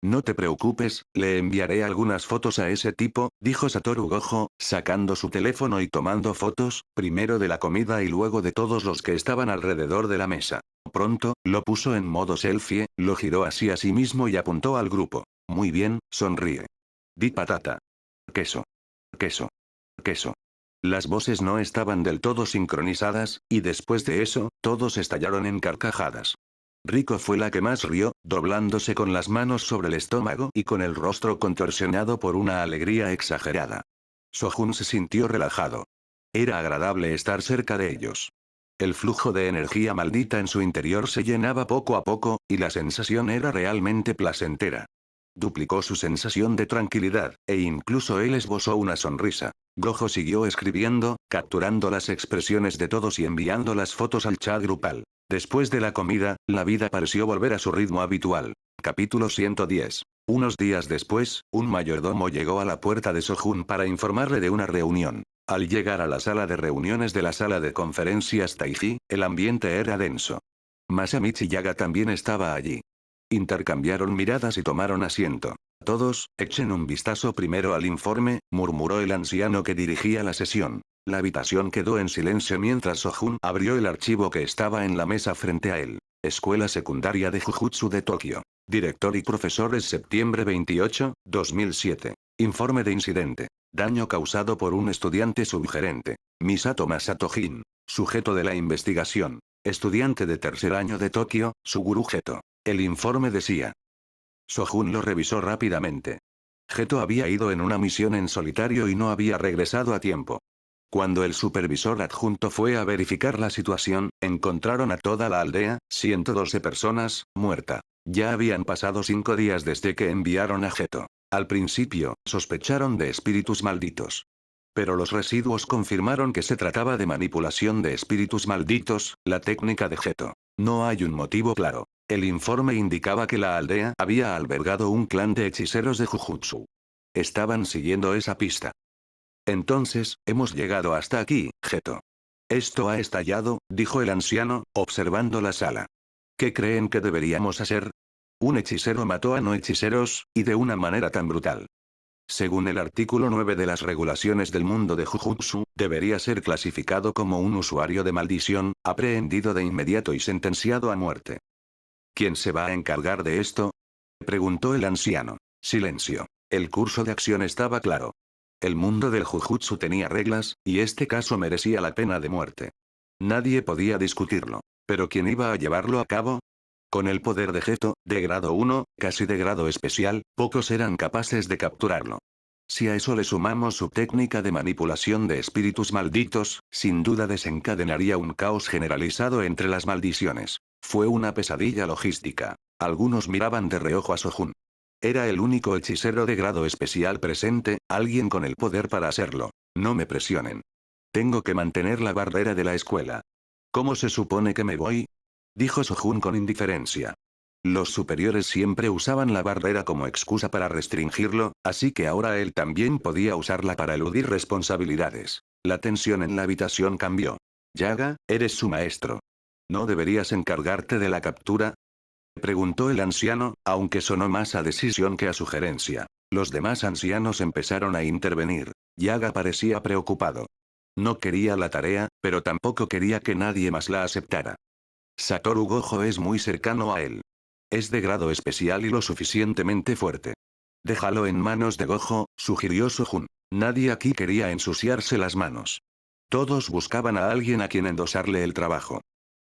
«No te preocupes, le enviaré algunas fotos a ese tipo», dijo Satoru Gojo, sacando su teléfono y tomando fotos, primero de la comida y luego de todos los que estaban alrededor de la mesa. Pronto, lo puso en modo selfie, lo giró hacia sí mismo y apuntó al grupo. «Muy bien, sonríe. Di patata. Queso. Queso. Queso». Las voces no estaban del todo sincronizadas, y después de eso, todos estallaron en carcajadas. Riko fue la que más rió, doblándose con las manos sobre el estómago y con el rostro contorsionado por una alegría exagerada. Shohun se sintió relajado. Era agradable estar cerca de ellos. El flujo de energía maldita en su interior se llenaba poco a poco, y la sensación era realmente placentera. Duplicó su sensación de tranquilidad, e incluso él esbozó una sonrisa. Gojo siguió escribiendo, capturando las expresiones de todos y enviando las fotos al chat grupal. Después de la comida, la vida pareció volver a su ritmo habitual. Capítulo 110. Unos días después, un mayordomo llegó a la puerta de Shohun para informarle de una reunión. Al llegar a la sala de reuniones de la sala de conferencias Taiji, el ambiente era denso. Masamichi Yaga también estaba allí. Intercambiaron miradas y tomaron asiento. «Todos, echen un vistazo primero al informe», murmuró el anciano que dirigía la sesión. La habitación quedó en silencio mientras Shohun abrió el archivo que estaba en la mesa frente a él. Escuela Secundaria de Jujutsu de Tokio. Director y profesores septiembre 28, 2007. Informe de incidente. Daño causado por un estudiante subgerente. Misato Masato-jin. Sujeto de la investigación. Estudiante de tercer año de Tokio, Suguru Geto. El informe decía. Shohun lo revisó rápidamente. Geto había ido en una misión en solitario y no había regresado a tiempo. Cuando el supervisor adjunto fue a verificar la situación, encontraron a toda la aldea, 112 personas, muerta. Ya habían pasado 5 días desde que enviaron a Geto. Al principio, sospecharon de espíritus malditos. Pero los residuos confirmaron que se trataba de manipulación de espíritus malditos, la técnica de Geto. No hay un motivo claro. El informe indicaba que la aldea había albergado un clan de hechiceros de Jujutsu. Estaban siguiendo esa pista. «Entonces, hemos llegado hasta aquí, Geto. Esto ha estallado», dijo el anciano, observando la sala. «¿Qué creen que deberíamos hacer? Un hechicero mató a no hechiceros, y de una manera tan brutal. Según el artículo 9 de las regulaciones del mundo de Jujutsu, debería ser clasificado como un usuario de maldición, aprehendido de inmediato y sentenciado a muerte. ¿Quién se va a encargar de esto?», preguntó el anciano. Silencio. El curso de acción estaba claro. El mundo del Jujutsu tenía reglas, y este caso merecía la pena de muerte. Nadie podía discutirlo. ¿Pero quién iba a llevarlo a cabo? Con el poder de Geto, de grado 1, casi de grado especial, pocos eran capaces de capturarlo. Si a eso le sumamos su técnica de manipulación de espíritus malditos, sin duda desencadenaría un caos generalizado entre las maldiciones. Fue una pesadilla logística. Algunos miraban de reojo a Sojun. Era el único hechicero de grado especial presente, alguien con el poder para hacerlo. No me presionen. Tengo que mantener la barrera de la escuela. ¿Cómo se supone que me voy? Dijo Sojun con indiferencia. Los superiores siempre usaban la barrera como excusa para restringirlo, así que ahora él también podía usarla para eludir responsabilidades. La tensión en la habitación cambió. Yaga, eres su maestro. ¿No deberías encargarte de la captura? Preguntó el anciano, aunque sonó más a decisión que a sugerencia. Los demás ancianos empezaron a intervenir. Yaga parecía preocupado. No quería la tarea, pero tampoco quería que nadie más la aceptara. Satoru Gojo es muy cercano a él. Es de grado especial y lo suficientemente fuerte. Déjalo en manos de Gojo, sugirió Sojun. Nadie aquí quería ensuciarse las manos. Todos buscaban a alguien a quien endosarle el trabajo.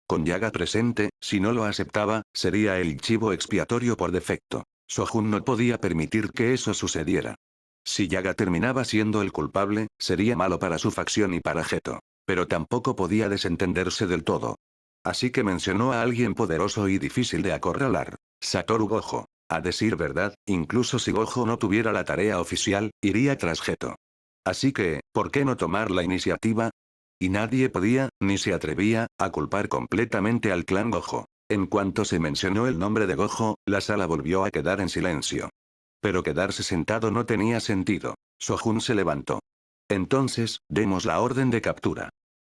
Con Yaga presente, si no lo aceptaba, sería el chivo expiatorio por defecto. Sojun no podía permitir que eso sucediera. Si Yaga terminaba siendo el culpable, sería malo para su facción y para Geto. Pero tampoco podía desentenderse del todo. Así que mencionó a alguien poderoso y difícil de acorralar. Satoru Gojo. A decir verdad, incluso si Gojo no tuviera la tarea oficial, iría tras Geto. Así que, ¿por qué no tomar la iniciativa? Y nadie podía, ni se atrevía, a culpar completamente al clan Gojo. En cuanto se mencionó el nombre de Gojo, la sala volvió a quedar en silencio. Pero quedarse sentado no tenía sentido. Sojun se levantó. Entonces, demos la orden de captura.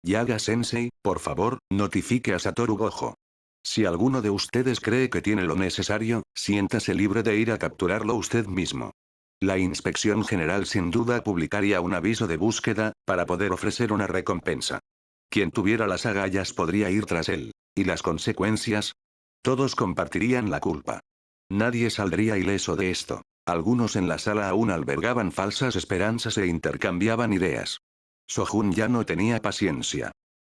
Yaga-sensei, por favor, notifique a Satoru Gojo. Si alguno de ustedes cree que tiene lo necesario, siéntase libre de ir a capturarlo usted mismo. La Inspección General sin duda publicaría un aviso de búsqueda, para poder ofrecer una recompensa. Quien tuviera las agallas podría ir tras él. ¿Y las consecuencias? Todos compartirían la culpa. Nadie saldría ileso de esto. Algunos en la sala aún albergaban falsas esperanzas e intercambiaban ideas. Sojun ya no tenía paciencia.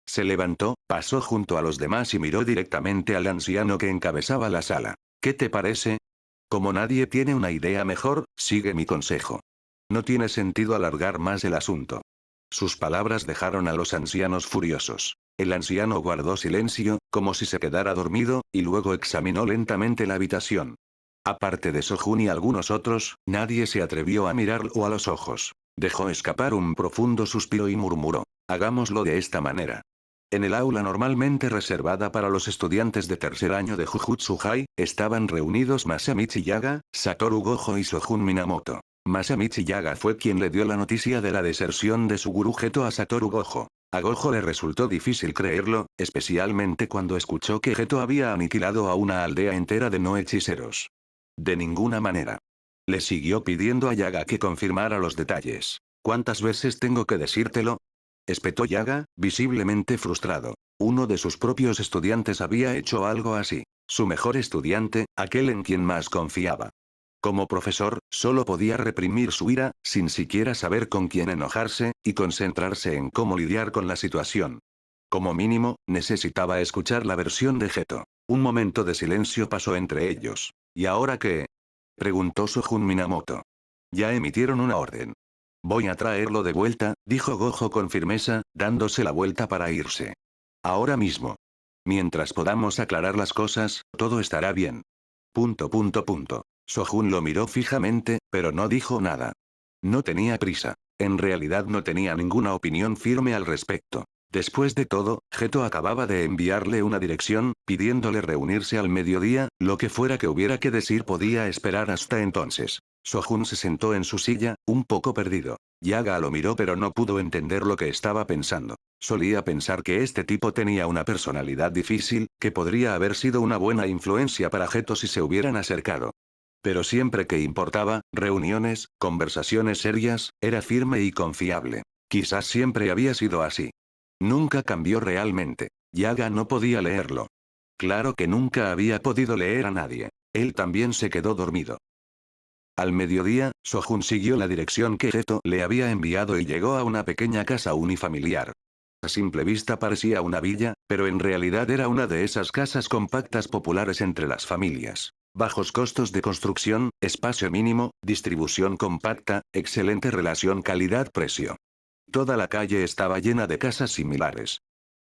Se levantó, pasó junto a los demás y miró directamente al anciano que encabezaba la sala. ¿Qué te parece? Como nadie tiene una idea mejor, sigue mi consejo. No tiene sentido alargar más el asunto. Sus palabras dejaron a los ancianos furiosos. El anciano guardó silencio, como si se quedara dormido, y luego examinó lentamente la habitación. Aparte de Sojun y algunos otros, nadie se atrevió a mirarlo a los ojos. Dejó escapar un profundo suspiro y murmuró. Hagámoslo de esta manera. En el aula normalmente reservada para los estudiantes de tercer año de Jujutsu-High, estaban reunidos Masamichi Yaga, Satoru Gojo y Sojun Minamoto. Masamichi Yaga fue quien le dio la noticia de la deserción de su gurú Geto a Satoru Gojo. A Gojo le resultó difícil creerlo, especialmente cuando escuchó que Geto había aniquilado a una aldea entera de no hechiceros. De ninguna manera. Le siguió pidiendo a Yaga que confirmara los detalles. ¿Cuántas veces tengo que decírtelo? Espetó Yaga, visiblemente frustrado. Uno de sus propios estudiantes había hecho algo así. Su mejor estudiante, aquel en quien más confiaba. Como profesor, solo podía reprimir su ira, sin siquiera saber con quién enojarse, y concentrarse en cómo lidiar con la situación. Como mínimo, necesitaba escuchar la versión de Geto. Un momento de silencio pasó entre ellos. ¿Y ahora qué? Preguntó Sojun Minamoto. Ya emitieron una orden. Voy a traerlo de vuelta, dijo Gojo con firmeza, dándose la vuelta para irse. Ahora mismo. Mientras podamos aclarar las cosas, todo estará bien. Sojun lo miró fijamente, pero no dijo nada. No tenía prisa. En realidad no tenía ninguna opinión firme al respecto. Después de todo, Geto acababa de enviarle una dirección, pidiéndole reunirse al mediodía, lo que fuera que hubiera que decir podía esperar hasta entonces. Sojun se sentó en su silla, un poco perdido. Yaga lo miró pero no pudo entender lo que estaba pensando. Solía pensar que este tipo tenía una personalidad difícil, que podría haber sido una buena influencia para Geto si se hubieran acercado. Pero siempre que importaba, reuniones, conversaciones serias, era firme y confiable. Quizás siempre había sido así. Nunca cambió realmente. Yaga no podía leerlo. Claro que nunca había podido leer a nadie. Él también se quedó dormido. Al mediodía, Sojun siguió la dirección que Geto le había enviado y llegó a una pequeña casa unifamiliar. A simple vista parecía una villa, pero en realidad era una de esas casas compactas populares entre las familias. Bajos costos de construcción, espacio mínimo, distribución compacta, excelente relación calidad-precio. Toda la calle estaba llena de casas similares.